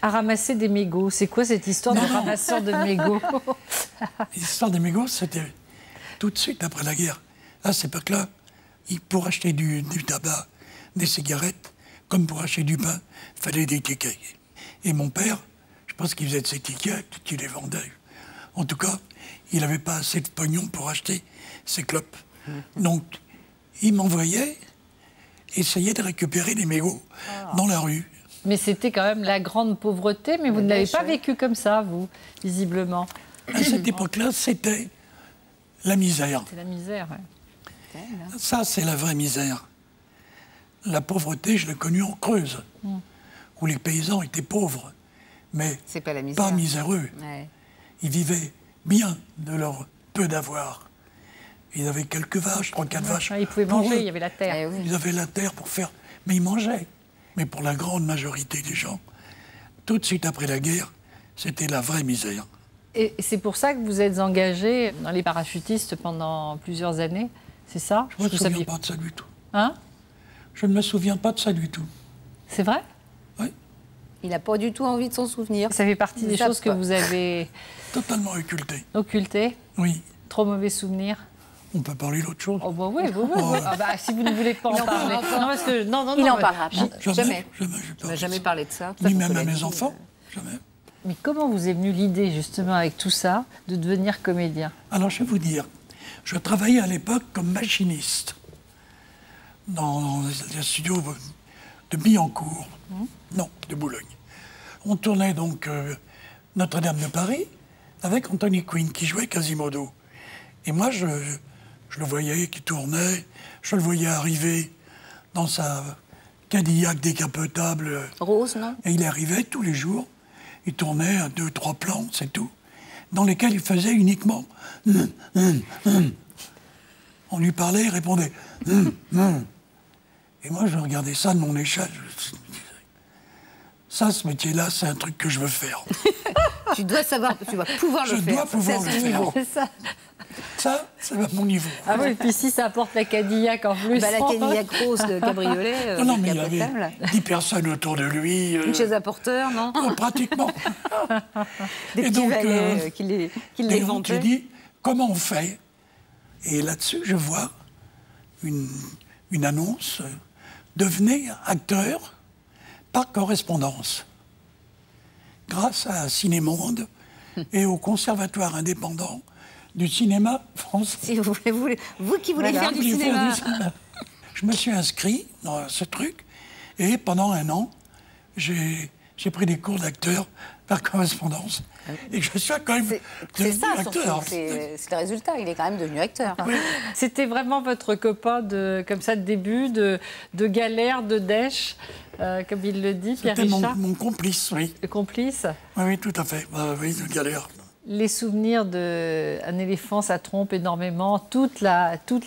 [SPEAKER 1] À ramasser des mégots. C'est quoi cette histoire de ramasseur de mégots?
[SPEAKER 3] L'histoire des mégots, c'était tout de suite après la guerre. À cette époque-là, pour acheter du tabac, des cigarettes, comme pour acheter du pain, il fallait des tickets. Et mon père, je pense qu'il faisait de ces tickets, qu'il les vendait. En tout cas, il n'avait pas assez de pognon pour acheter ses clopes. Donc, il m'envoyait essayer de récupérer des mégots dans la rue.
[SPEAKER 1] Mais c'était quand même la grande pauvreté, mais vous ne l'avez pas vécu comme ça, vous, visiblement.
[SPEAKER 3] À cette époque-là, c'était la misère.
[SPEAKER 1] C'est la misère, ouais.
[SPEAKER 3] Ça, c'est la vraie misère. La pauvreté, je l'ai connue en Creuse, où les paysans étaient pauvres, mais
[SPEAKER 6] C'est pas la misère.
[SPEAKER 3] pas miséreux.
[SPEAKER 6] Ouais.
[SPEAKER 3] Ils vivaient bien de leur peu d'avoir. Ils avaient quelques vaches, 3-4 vaches.
[SPEAKER 1] Ils pouvaient
[SPEAKER 3] Pour
[SPEAKER 1] manger,
[SPEAKER 3] eux,
[SPEAKER 1] il y avait la terre.
[SPEAKER 6] Eh oui.
[SPEAKER 3] Ils avaient la terre pour faire... Mais ils mangeaient. Mais pour la grande majorité des gens, tout de suite après la guerre, c'était la vraie misère.
[SPEAKER 1] Et c'est pour ça que vous êtes engagé dans les parachutistes pendant plusieurs années, c'est ça?
[SPEAKER 3] Je ne me
[SPEAKER 1] Vous
[SPEAKER 3] souviens
[SPEAKER 1] saviez-
[SPEAKER 3] pas de ça du tout.
[SPEAKER 1] Hein?
[SPEAKER 3] Je ne me souviens pas de ça du tout.
[SPEAKER 1] C'est vrai?
[SPEAKER 3] Oui.
[SPEAKER 6] Il n'a pas du tout envie de s'en souvenir.
[SPEAKER 1] Ça fait partie des choses que vous avez
[SPEAKER 3] Totalement occulté.
[SPEAKER 1] occultées.
[SPEAKER 3] Oui.
[SPEAKER 1] Trop mauvais souvenirs.
[SPEAKER 3] On peut parler d'autre chose.
[SPEAKER 1] Oh bah oui, Ah bah, si vous ne voulez pas en parler. Non, parce que, non,
[SPEAKER 6] Il en
[SPEAKER 1] mais-
[SPEAKER 6] parlera pas. Jamais.
[SPEAKER 3] Je
[SPEAKER 6] On n'a
[SPEAKER 3] parle
[SPEAKER 6] jamais
[SPEAKER 3] de ça.
[SPEAKER 6] parlé de ça.
[SPEAKER 3] Ni même à mes enfants. Jamais.
[SPEAKER 1] Mais comment vous est venue l'idée, justement, avec tout ça, de devenir comédien?
[SPEAKER 3] Alors, je vais vous dire, je travaillais à l'époque comme machiniste dans les studios de Billancourt, non, de Boulogne. On tournait donc Notre-Dame de Paris avec Anthony Quinn qui jouait Quasimodo. Et moi, je le voyais qui tournait, je le voyais arriver dans sa Cadillac décapotable.
[SPEAKER 6] Rose, non?
[SPEAKER 3] Et il arrivait tous les jours, il tournait 2, 3 plans, c'est tout, dans lesquels il faisait uniquement On lui parlait, il répondait Et moi, je regardais ça de mon échelle. Je me disais, ça, ce métier-là, c'est un truc que je veux faire.
[SPEAKER 6] Tu dois savoir, tu vas pouvoir le
[SPEAKER 3] Je
[SPEAKER 6] faire.
[SPEAKER 3] dois pouvoir
[SPEAKER 6] C'est à
[SPEAKER 3] le
[SPEAKER 6] ce
[SPEAKER 3] faire.
[SPEAKER 6] niveau.
[SPEAKER 1] C'est ça.
[SPEAKER 3] Ça, c'est à mon niveau.
[SPEAKER 1] Ah oui, et puis si ça apporte la Cadillac en plus.
[SPEAKER 6] Bah, la Cadillac rose de cabriolet,
[SPEAKER 3] Non, mais il y avait
[SPEAKER 6] décapotable.
[SPEAKER 3] 10 personnes autour de lui.
[SPEAKER 6] Une chaise à porteur, non?
[SPEAKER 3] Pratiquement.
[SPEAKER 6] Des
[SPEAKER 3] Et
[SPEAKER 6] petits
[SPEAKER 3] donc,
[SPEAKER 6] valets qui les
[SPEAKER 3] Et donc, j'ai
[SPEAKER 6] vantaient.
[SPEAKER 3] dit, comment on fait? Et là-dessus, je vois une annonce, devenez acteur par correspondance. Grâce à Cinémonde et au Conservatoire indépendant du cinéma français.
[SPEAKER 6] Si vous qui voulez
[SPEAKER 1] Voilà.
[SPEAKER 6] faire du
[SPEAKER 3] Je voulais faire
[SPEAKER 6] cinéma.
[SPEAKER 3] du cinéma. Je me suis inscrit dans ce truc et pendant 1 an, j'ai pris des cours d'acteur par correspondance. Et je suis quand même
[SPEAKER 6] C'est
[SPEAKER 3] devenu
[SPEAKER 6] ça, surtout.
[SPEAKER 3] acteur.
[SPEAKER 6] C'est le résultat. Il est quand même devenu acteur.
[SPEAKER 1] C'était vraiment votre copain comme ça de début, de galère, de dèche, comme il le dit, Pierre
[SPEAKER 3] C'était
[SPEAKER 1] Richard,
[SPEAKER 3] mon complice, oui.
[SPEAKER 1] le complice.
[SPEAKER 3] Oui, oui, tout à fait. Oui, de galère.
[SPEAKER 1] Les souvenirs d'un éléphant, ça trompe énormément. Toute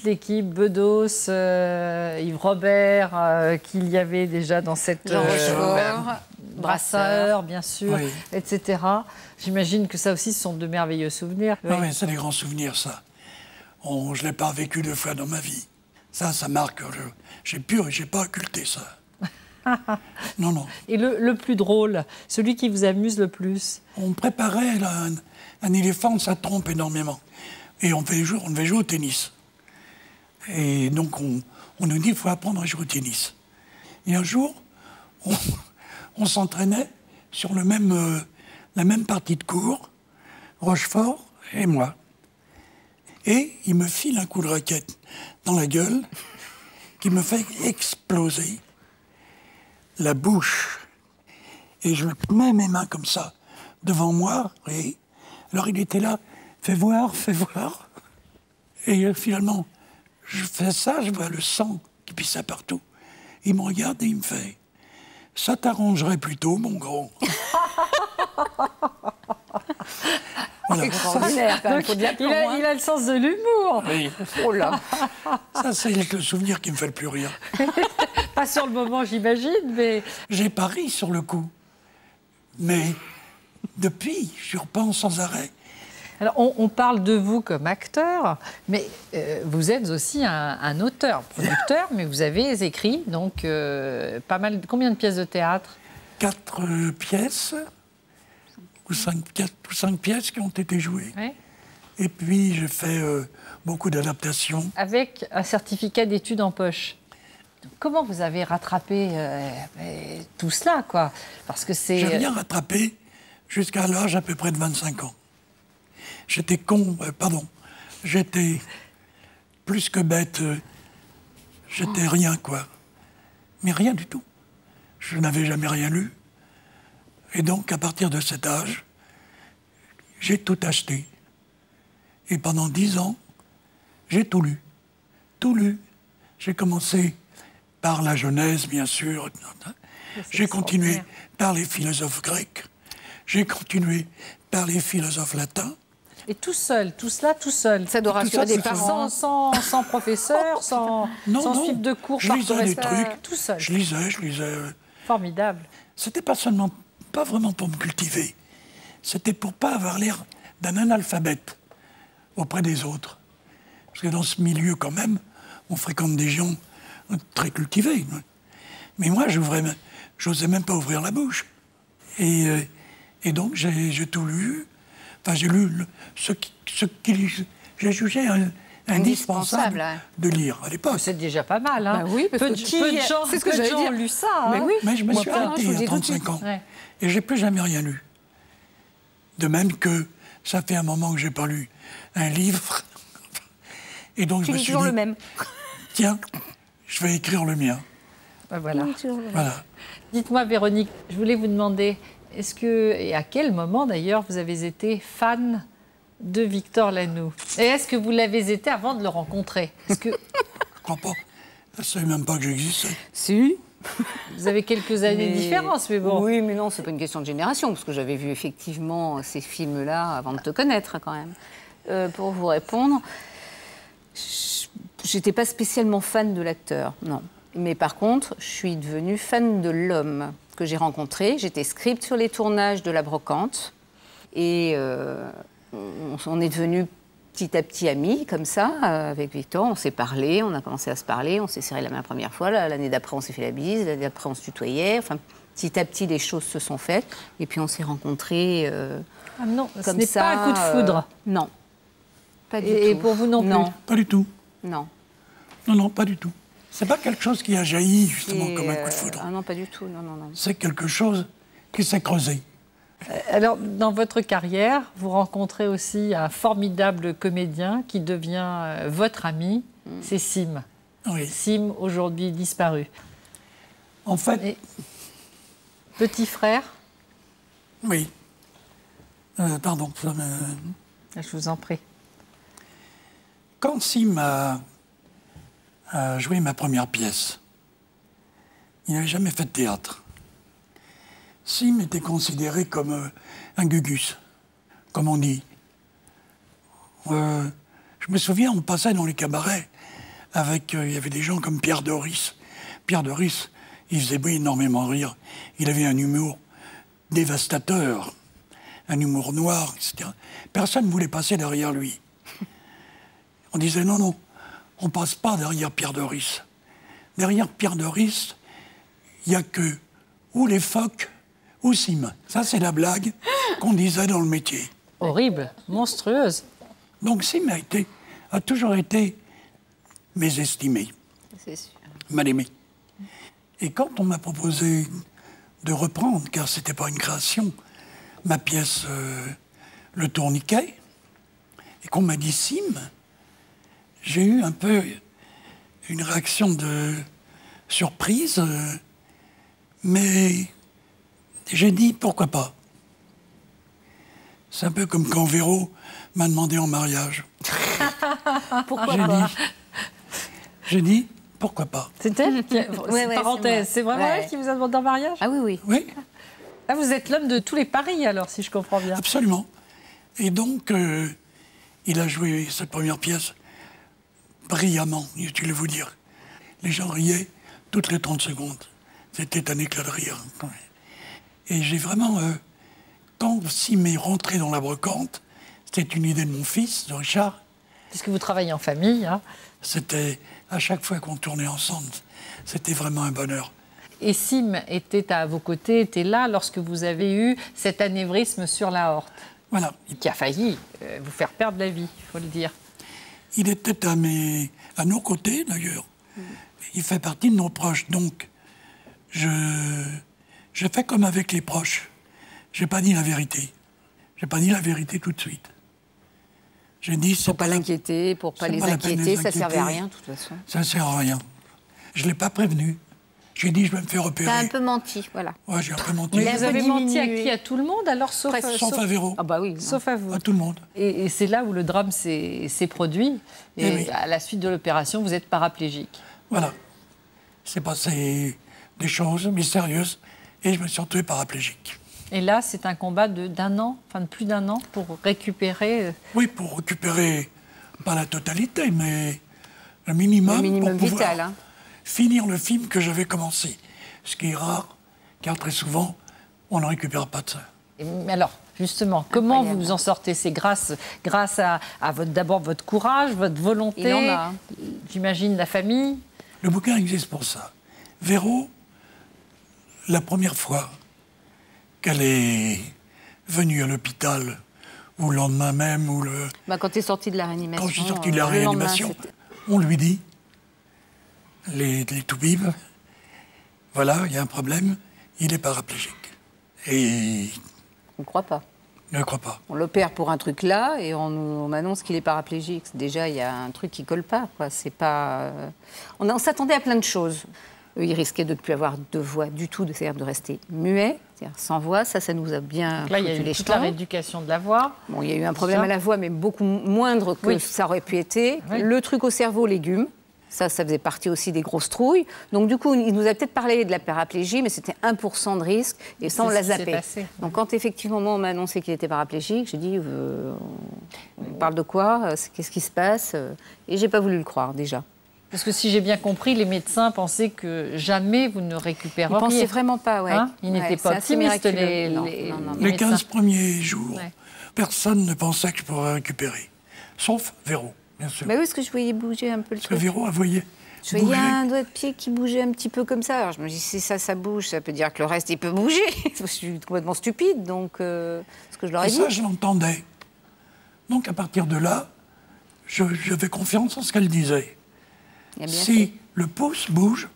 [SPEAKER 1] l'équipe, Bedos, Yves Robert, qu'il y avait déjà dans cette...
[SPEAKER 6] Jean Rochefort,
[SPEAKER 1] Brasseur, bien sûr,
[SPEAKER 3] Oui.
[SPEAKER 1] etc. J'imagine que ça aussi, ce sont de merveilleux souvenirs.
[SPEAKER 3] Non, mais c'est des grands souvenirs, ça. Je ne l'ai pas vécu 2 fois dans ma vie. Ça marque. J'ai pas occulté ça. Non, non.
[SPEAKER 1] Et le plus drôle, celui qui vous amuse le plus?
[SPEAKER 3] On préparait là, un éléphant, ça trompe énormément. Et on devait jouer au tennis. Et donc, on nous dit qu'il faut apprendre à jouer au tennis. Et un jour, on s'entraînait sur la même partie de cours, Rochefort et moi. Et il me file un coup de raquette dans la gueule qui me fait exploser la bouche. Et je mets mes mains comme ça devant moi. Et alors il était là, fais voir. Et finalement, je fais ça, je vois le sang qui pissait partout. Il me regarde et il me fait, ça t'arrangerait plutôt, mon gros. Voilà.
[SPEAKER 6] Extraordinaire, quand même. Faut de la
[SPEAKER 1] il a le sens de l'humour.
[SPEAKER 3] Oui.
[SPEAKER 6] Oh là.
[SPEAKER 3] Ça, c'est le souvenir qui me fait le plus rire.
[SPEAKER 1] Pas sur le moment, j'imagine, mais...
[SPEAKER 3] J'ai pas ri sur le coup. Mais depuis, je repense sans arrêt.
[SPEAKER 1] Alors, on parle de vous comme acteur, mais vous êtes aussi un auteur, producteur, mais vous avez écrit donc pas mal. Combien de pièces de théâtre?
[SPEAKER 3] 4 pièces, ou 5 pièces qui ont été jouées.
[SPEAKER 1] Oui.
[SPEAKER 3] Et puis, j'ai fait beaucoup d'adaptations.
[SPEAKER 1] Avec un certificat d'études en poche. Donc, comment vous avez rattrapé tout cela, quoi? Parce que c'est...
[SPEAKER 3] J'ai rien rattrapé jusqu'à l'âge à peu près de 25 ans. J'étais j'étais plus que bête, j'étais rien, quoi. Mais rien du tout. Je n'avais jamais rien lu. Et donc, à partir de cet âge, j'ai tout acheté. Et pendant 10 ans, j'ai tout lu. Tout lu. J'ai commencé par la Genèse, bien sûr. J'ai continué par les philosophes grecs. J'ai continué par les philosophes latins.
[SPEAKER 1] Et tout seul, tout cela tout seul.
[SPEAKER 6] Ça doit rassurer des parents.
[SPEAKER 1] Sans professeur, sans suite de cours
[SPEAKER 3] je
[SPEAKER 1] par
[SPEAKER 3] lisais des
[SPEAKER 1] correspondance,
[SPEAKER 3] trucs.
[SPEAKER 1] tout seul.
[SPEAKER 3] Je lisais.
[SPEAKER 1] Formidable.
[SPEAKER 3] C'était pas vraiment pour me cultiver. C'était pour pas avoir l'air d'un analphabète auprès des autres. Parce que dans ce milieu, quand même, on fréquente des gens très cultivés. Mais moi, j'osais même pas ouvrir la bouche. Et donc, j'ai tout lu. Enfin, j'ai lu ce qui j'ai jugé indispensable de lire à l'époque.
[SPEAKER 1] C'est déjà pas mal. Hein.
[SPEAKER 6] Bah oui, parce
[SPEAKER 1] peu
[SPEAKER 6] que
[SPEAKER 1] de gens,
[SPEAKER 6] c'est ce que
[SPEAKER 1] peu de
[SPEAKER 6] j'allais
[SPEAKER 1] gens
[SPEAKER 6] dire.
[SPEAKER 1] ont lu ça. Hein.
[SPEAKER 6] Mais oui.
[SPEAKER 3] Mais je me suis
[SPEAKER 6] Moi,
[SPEAKER 3] arrêté
[SPEAKER 6] je vous
[SPEAKER 3] à
[SPEAKER 6] dis tout de
[SPEAKER 3] 35
[SPEAKER 6] suite.
[SPEAKER 3] ans.
[SPEAKER 1] Ouais.
[SPEAKER 3] Et j'ai plus jamais rien lu. De même que ça fait un moment que j'ai pas lu un livre. Et donc,
[SPEAKER 6] Tu
[SPEAKER 3] je me
[SPEAKER 6] lis
[SPEAKER 3] suis
[SPEAKER 6] toujours
[SPEAKER 3] dit,
[SPEAKER 6] le même.
[SPEAKER 3] tiens, je vais écrire le mien.
[SPEAKER 1] Ben voilà.
[SPEAKER 3] Voilà.
[SPEAKER 1] Dites-moi, Véronique, je voulais vous demander, est-ce que, et à quel moment d'ailleurs, vous avez été fan de Victor Lanoux? Et est-ce que vous l'avez été avant de le rencontrer? Est-ce que
[SPEAKER 3] Je crois pas. Je ne savais même pas que j'existais.
[SPEAKER 6] Si.
[SPEAKER 1] vous avez quelques années de différence, mais bon.
[SPEAKER 6] Oui, mais non, c'est pas une question de génération, parce que j'avais vu effectivement ces films-là avant de te connaître, quand même. Pour vous répondre, j'étais pas spécialement fan de l'acteur, non. Mais par contre, je suis devenue fan de l'homme que j'ai rencontré. J'étais script sur les tournages de La Brocante. Et on est devenus petit à petit amis, comme ça, avec Victor. On s'est parlé, on a commencé à se parler, on s'est serré la main la première fois. L'année d'après, on s'est fait la bise. L'année d'après, on se tutoyait. Enfin, petit à petit, les choses se sont faites. Et puis, on s'est rencontrés
[SPEAKER 1] Ah non, ce
[SPEAKER 6] comme
[SPEAKER 1] n'est
[SPEAKER 6] ça.
[SPEAKER 1] pas un coup de foudre.
[SPEAKER 6] Non. Pas du tout.
[SPEAKER 1] Et pour vous non plus?
[SPEAKER 6] Non.
[SPEAKER 3] Pas du tout.
[SPEAKER 6] Non.
[SPEAKER 3] Non, pas du tout. C'est pas quelque chose qui a jailli, justement, comme un coup de foudre.
[SPEAKER 6] Ah non, pas du tout. Non, non, non.
[SPEAKER 3] C'est quelque chose qui s'est creusé.
[SPEAKER 1] Alors, dans votre carrière, vous rencontrez aussi un formidable comédien qui devient votre ami, c'est Sim.
[SPEAKER 3] Oui.
[SPEAKER 1] Sim, aujourd'hui disparu.
[SPEAKER 3] En fait,
[SPEAKER 1] Et petit frère,
[SPEAKER 3] oui. Pardon.
[SPEAKER 1] je vous en prie.
[SPEAKER 3] Quand Sim a joué ma première pièce, il n'avait jamais fait de théâtre. Sim était considéré comme un gugus, comme on dit. Je me souviens, on passait dans les cabarets avec... il y avait des gens comme Pierre Doris. Pierre Doris, il faisait énormément rire. Il avait un humour dévastateur, un humour noir, etc. Personne ne voulait passer derrière lui. On disait non, non, on ne passe pas derrière Pierre Doris. Derrière Pierre Doris, il n'y a que ou les phoques ou Sim. Ça, c'est la blague qu'on disait dans le métier.
[SPEAKER 1] Horrible, monstrueuse.
[SPEAKER 3] Donc Sim a toujours été mésestimé,
[SPEAKER 6] C'est sûr.
[SPEAKER 3] mal aimé. Et quand on m'a proposé de reprendre, car ce n'était pas une création, ma pièce Le Tourniquet, et qu'on m'a dit Sim, j'ai eu un peu une réaction de surprise, mais j'ai dit pourquoi pas. C'est un peu comme quand Véro m'a demandé en mariage.
[SPEAKER 6] Pourquoi pas?
[SPEAKER 3] J'ai dit pourquoi pas.
[SPEAKER 1] C'est elle qui
[SPEAKER 6] ouais,
[SPEAKER 1] parenthèse, c'est vraiment
[SPEAKER 6] Ouais.
[SPEAKER 1] elle qui vous a demandé en mariage?
[SPEAKER 6] Ah oui, oui.
[SPEAKER 3] Oui,
[SPEAKER 1] Ah, vous êtes l'homme de tous les paris, alors, si je comprends bien.
[SPEAKER 3] absolument. Et donc, il a joué cette première pièce brillamment, inutile de vous dire. Les gens riaient toutes les 30 secondes. C'était un éclat de rire. Et j'ai vraiment... quand Sim est rentré dans La Brocante, c'était une idée de mon fils, de Richard.
[SPEAKER 1] Puisque vous travaillez en famille. Hein.
[SPEAKER 3] C'était, à chaque fois qu'on tournait ensemble, c'était vraiment un bonheur.
[SPEAKER 1] Et Sim était à vos côtés, était là lorsque vous avez eu cet anévrisme sur l'aorte,
[SPEAKER 3] Voilà.
[SPEAKER 1] qui a failli vous faire perdre la vie, il faut le dire.
[SPEAKER 3] Il était à nos côtés, d'ailleurs. Il fait partie de nos proches. Donc, je fais comme avec les proches. Je n'ai pas dit la vérité. Je n'ai pas dit la vérité tout de suite. J'ai dit...
[SPEAKER 6] Pour pas l'inquiéter, pour pas
[SPEAKER 3] c'est
[SPEAKER 6] les
[SPEAKER 3] pas la peine de
[SPEAKER 6] inquiéter,
[SPEAKER 3] les
[SPEAKER 6] ça servait à
[SPEAKER 3] inquiéter.
[SPEAKER 6] rien, de toute façon.
[SPEAKER 3] Ça ne sert à rien. Je ne l'ai pas prévenu. J'ai dit, je vais me faire opérer.
[SPEAKER 5] T'as un peu menti, voilà.
[SPEAKER 3] Ouais, j'ai un peu menti.
[SPEAKER 1] Mais vous avez menti à
[SPEAKER 5] diminué.
[SPEAKER 1] qui? À tout le monde, alors, sauf,
[SPEAKER 6] Presque.
[SPEAKER 3] Sauf à Véro.
[SPEAKER 6] Ah bah oui.
[SPEAKER 1] sauf à vous.
[SPEAKER 3] À tout le monde.
[SPEAKER 1] Et c'est là où le drame s'est produit. Et
[SPEAKER 3] Eh oui.
[SPEAKER 1] à la suite de l'opération, vous êtes paraplégique.
[SPEAKER 3] Voilà. C'est passé des choses mystérieuses et je me suis retrouvé paraplégique.
[SPEAKER 1] Et là, c'est un combat d'un an, enfin de plus d'un an, pour récupérer.
[SPEAKER 3] Oui, pour récupérer, pas la totalité, mais le minimum,
[SPEAKER 6] Le minimum
[SPEAKER 3] pour pouvoir
[SPEAKER 6] vital, hein.
[SPEAKER 3] finir le film que j'avais commencé. Ce qui est rare, car très souvent, on ne récupère pas de ça.
[SPEAKER 1] Mais alors, justement, comment vous vous en sortez? C'est grâce à d'abord votre courage, votre volonté,
[SPEAKER 6] Il en a.
[SPEAKER 1] j'imagine la famille.
[SPEAKER 3] Le bouquin existe pour ça. Véro, la première fois qu'elle est venue à l'hôpital, ou le lendemain même, ou le...
[SPEAKER 6] Quand tu es sorti de la réanimation.
[SPEAKER 3] Quand je suis sorti de la
[SPEAKER 6] le lendemain,
[SPEAKER 3] réanimation,
[SPEAKER 6] c'était-
[SPEAKER 3] on lui dit, les toubibs, voilà, il y a un problème, il est paraplégique. Et
[SPEAKER 6] On ne croit pas.
[SPEAKER 3] il ne croit pas.
[SPEAKER 6] On l'opère pour un truc là et on m'annonce qu'il est paraplégique. Déjà, il y a un truc qui colle pas, quoi. C'est pas. On s'attendait à plein de choses. Il risquait de ne plus avoir de voix du tout, c'est-à-dire de rester muet, c'est-à-dire sans voix. Ça nous a bien
[SPEAKER 1] Donc là, il y a
[SPEAKER 6] foutu
[SPEAKER 1] eu
[SPEAKER 6] les
[SPEAKER 1] toute la
[SPEAKER 6] jetons.
[SPEAKER 1] rééducation de la voix.
[SPEAKER 6] Bon, il y a eu un problème
[SPEAKER 1] Ça.
[SPEAKER 6] à la voix, mais beaucoup moindre que
[SPEAKER 1] Oui.
[SPEAKER 6] ça aurait pu être.
[SPEAKER 1] Oui.
[SPEAKER 6] Le truc au cerveau, légumes. Ça faisait partie aussi des grosses trouilles. Donc, du coup, il nous a peut-être parlé de la paraplégie, mais c'était 1% de risque, et ça, on
[SPEAKER 1] C'est
[SPEAKER 6] l'a
[SPEAKER 1] ce qui s'est
[SPEAKER 6] zappé.
[SPEAKER 1] passé.
[SPEAKER 6] Donc, quand effectivement, moi, on m'a annoncé qu'il était paraplégique, j'ai dit, on parle de quoi? Qu'est-ce qui se passe? Et j'ai pas voulu le croire, déjà.
[SPEAKER 1] Parce que si j'ai bien compris, les médecins pensaient que jamais vous ne
[SPEAKER 6] Ils
[SPEAKER 1] récupéreriez.
[SPEAKER 6] pensaient vraiment pas, ouais.
[SPEAKER 1] Hein, ils n'étaient pas
[SPEAKER 6] c'est assez
[SPEAKER 1] optimistes,
[SPEAKER 6] miraculeux.
[SPEAKER 1] les
[SPEAKER 6] Non.
[SPEAKER 3] Les
[SPEAKER 1] médecins.
[SPEAKER 3] 15 premiers jours,
[SPEAKER 1] Ouais.
[SPEAKER 3] personne ne pensait que je pourrais récupérer. Sauf Véro, bien sûr.
[SPEAKER 6] Bah oui, parce que je voyais bouger un peu le
[SPEAKER 3] Parce que
[SPEAKER 6] truc.
[SPEAKER 3] Véro, elle voyait
[SPEAKER 6] Je voyais
[SPEAKER 3] bouger.
[SPEAKER 6] un doigt de pied qui bougeait un petit peu comme ça. Alors je me dis, si ça bouge, ça peut dire que le reste, il peut bouger. Je suis complètement stupide, donc ce que je leur ai
[SPEAKER 3] Et
[SPEAKER 6] dit.
[SPEAKER 3] ça, je l'entendais. Donc, à partir de là, j'avais confiance en ce qu'elle disait.
[SPEAKER 6] Il a bien
[SPEAKER 3] Si
[SPEAKER 6] fait.
[SPEAKER 3] le pouce bouge,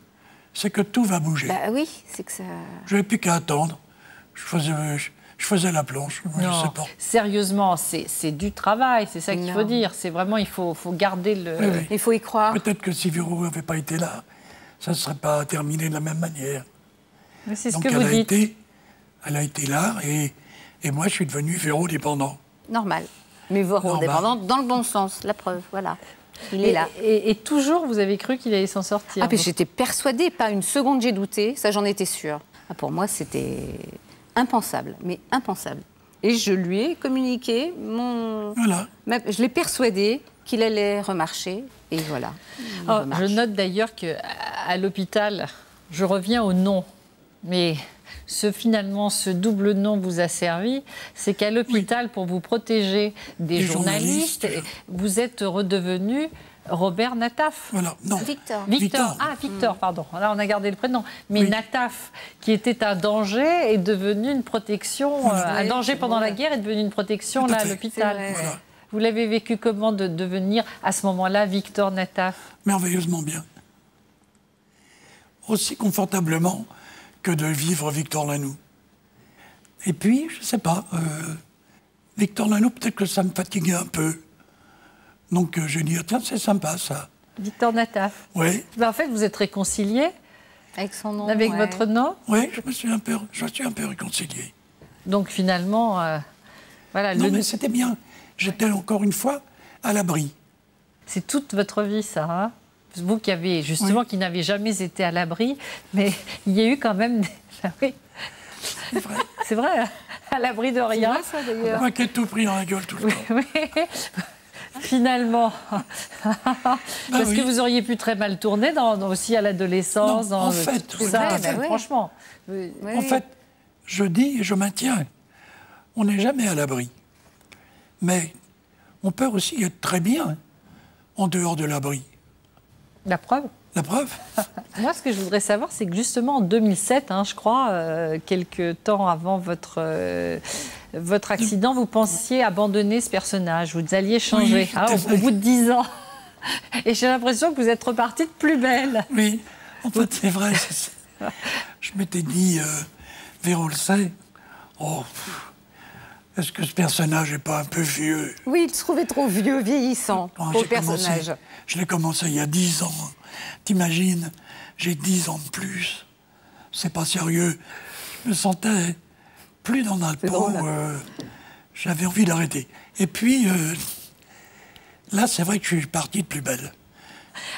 [SPEAKER 3] c'est que tout va bouger.
[SPEAKER 6] Bah oui, c'est que ça...
[SPEAKER 3] Je n'avais plus qu'à attendre. Je faisais la planche, moi, je
[SPEAKER 1] Non,
[SPEAKER 3] sais pas.
[SPEAKER 1] sérieusement, c'est du travail, c'est ça qu'il
[SPEAKER 6] Non.
[SPEAKER 1] faut dire. C'est vraiment, il faut garder le...
[SPEAKER 3] Oui, oui.
[SPEAKER 6] Il faut y croire.
[SPEAKER 3] Peut-être que si Véro n'avait pas été là, ça ne serait pas terminé de la même manière.
[SPEAKER 1] Mais c'est ce
[SPEAKER 3] Donc
[SPEAKER 1] que vous dites.
[SPEAKER 3] elle a été là et moi je suis devenu Véro dépendant.
[SPEAKER 6] Normal. Mais Véro
[SPEAKER 3] Normal.
[SPEAKER 6] dépendante dans le bon sens, la preuve, voilà. Il est là.
[SPEAKER 1] Et toujours, vous avez cru qu'il allait s'en sortir.
[SPEAKER 6] Ah, puis
[SPEAKER 1] vous.
[SPEAKER 6] j'étais persuadée, pas une seconde j'ai douté, ça j'en étais sûre. Ah, pour moi, c'était impensable, mais impensable. Et je lui ai communiqué
[SPEAKER 3] Voilà.
[SPEAKER 6] Je l'ai persuadé qu'il allait remarcher, et voilà. il
[SPEAKER 1] Oh,
[SPEAKER 6] remarche.
[SPEAKER 1] je note d'ailleurs qu'à l'hôpital, je reviens au nom, mais finalement, ce double nom vous a servi, c'est qu'à l'hôpital, pour vous protéger des
[SPEAKER 3] Des
[SPEAKER 1] journalistes,
[SPEAKER 3] journalistes.
[SPEAKER 1] vous êtes redevenu Robert Nataf.
[SPEAKER 3] Voilà. Non.
[SPEAKER 6] Victor.
[SPEAKER 1] Victor. Ah, Victor, pardon. Là, on a gardé le prénom. Mais
[SPEAKER 3] Oui.
[SPEAKER 1] Nataf, qui était un danger, est devenu une protection. Un danger pendant la guerre est devenu une protection
[SPEAKER 3] Tout à
[SPEAKER 1] là, à
[SPEAKER 3] fait.
[SPEAKER 1] l'hôpital.
[SPEAKER 6] C'est vrai.
[SPEAKER 3] Voilà.
[SPEAKER 1] Vous l'avez vécu comment de devenir, à ce moment-là, Victor Nataf?
[SPEAKER 3] Merveilleusement bien. Aussi confortablement que de vivre Victor Lanoux. Et puis, je ne sais pas, Victor Lanoux, peut-être que ça me fatiguait un peu. Donc j'ai dit, tiens, c'est sympa ça.
[SPEAKER 1] Victor Nataf.
[SPEAKER 3] Oui,
[SPEAKER 1] Ben, en fait, vous êtes réconcilié
[SPEAKER 6] Avec son nom.
[SPEAKER 1] avec
[SPEAKER 6] ouais.
[SPEAKER 1] votre nom.
[SPEAKER 3] oui, je suis un peu réconcilié.
[SPEAKER 1] Donc finalement, voilà,
[SPEAKER 3] Non, mais c'était bien. J'étais encore une fois à l'abri.
[SPEAKER 1] c'est toute votre vie, ça. Hein, vous qui avez justement,
[SPEAKER 3] Oui.
[SPEAKER 1] qui n'avez jamais été à l'abri, mais il y a eu quand même. Oui.
[SPEAKER 3] C'est vrai.
[SPEAKER 1] C'est vrai, à l'abri de rien.
[SPEAKER 6] C'est vrai, ça, d'ailleurs.
[SPEAKER 3] Moi qui ai tout pris dans la gueule tout le temps.
[SPEAKER 1] Oui. Finalement, parce
[SPEAKER 3] oui.
[SPEAKER 1] que vous auriez pu très mal tourner aussi à l'adolescence,
[SPEAKER 3] Non,
[SPEAKER 1] dans
[SPEAKER 3] en fait,
[SPEAKER 1] tout
[SPEAKER 3] oui,
[SPEAKER 1] ça.
[SPEAKER 3] tout à
[SPEAKER 6] fait.
[SPEAKER 1] Franchement,
[SPEAKER 6] Oui.
[SPEAKER 3] En fait, je dis et je maintiens, on n'est jamais à l'abri. Mais on peut aussi être très bien en dehors de l'abri.
[SPEAKER 1] la preuve.
[SPEAKER 3] La preuve,
[SPEAKER 1] Moi, ce que je voudrais savoir, c'est que justement en 2007, je crois, quelques temps avant votre accident, vous pensiez abandonner ce personnage, vous alliez changer
[SPEAKER 3] Oui, tout à
[SPEAKER 1] au
[SPEAKER 3] fait.
[SPEAKER 1] bout de 10 ans. Et j'ai l'impression que vous êtes reparti de plus belle.
[SPEAKER 3] oui, en fait, c'est vrai. Je m'étais dit, Véro le sait, oh, est-ce que ce personnage n'est pas un peu vieux?
[SPEAKER 6] Oui, il se trouvait trop vieux, vieillissant,
[SPEAKER 3] Quand
[SPEAKER 6] pour
[SPEAKER 3] j'ai
[SPEAKER 6] le personnage.
[SPEAKER 3] je l'ai commencé il y a 10 ans. T'imagines, j'ai 10 ans de plus. C'est pas sérieux. Je me sentais plus dans la peau.
[SPEAKER 6] drôle.
[SPEAKER 3] J'avais envie d'arrêter. Et puis, là, c'est vrai que je suis parti de plus belle.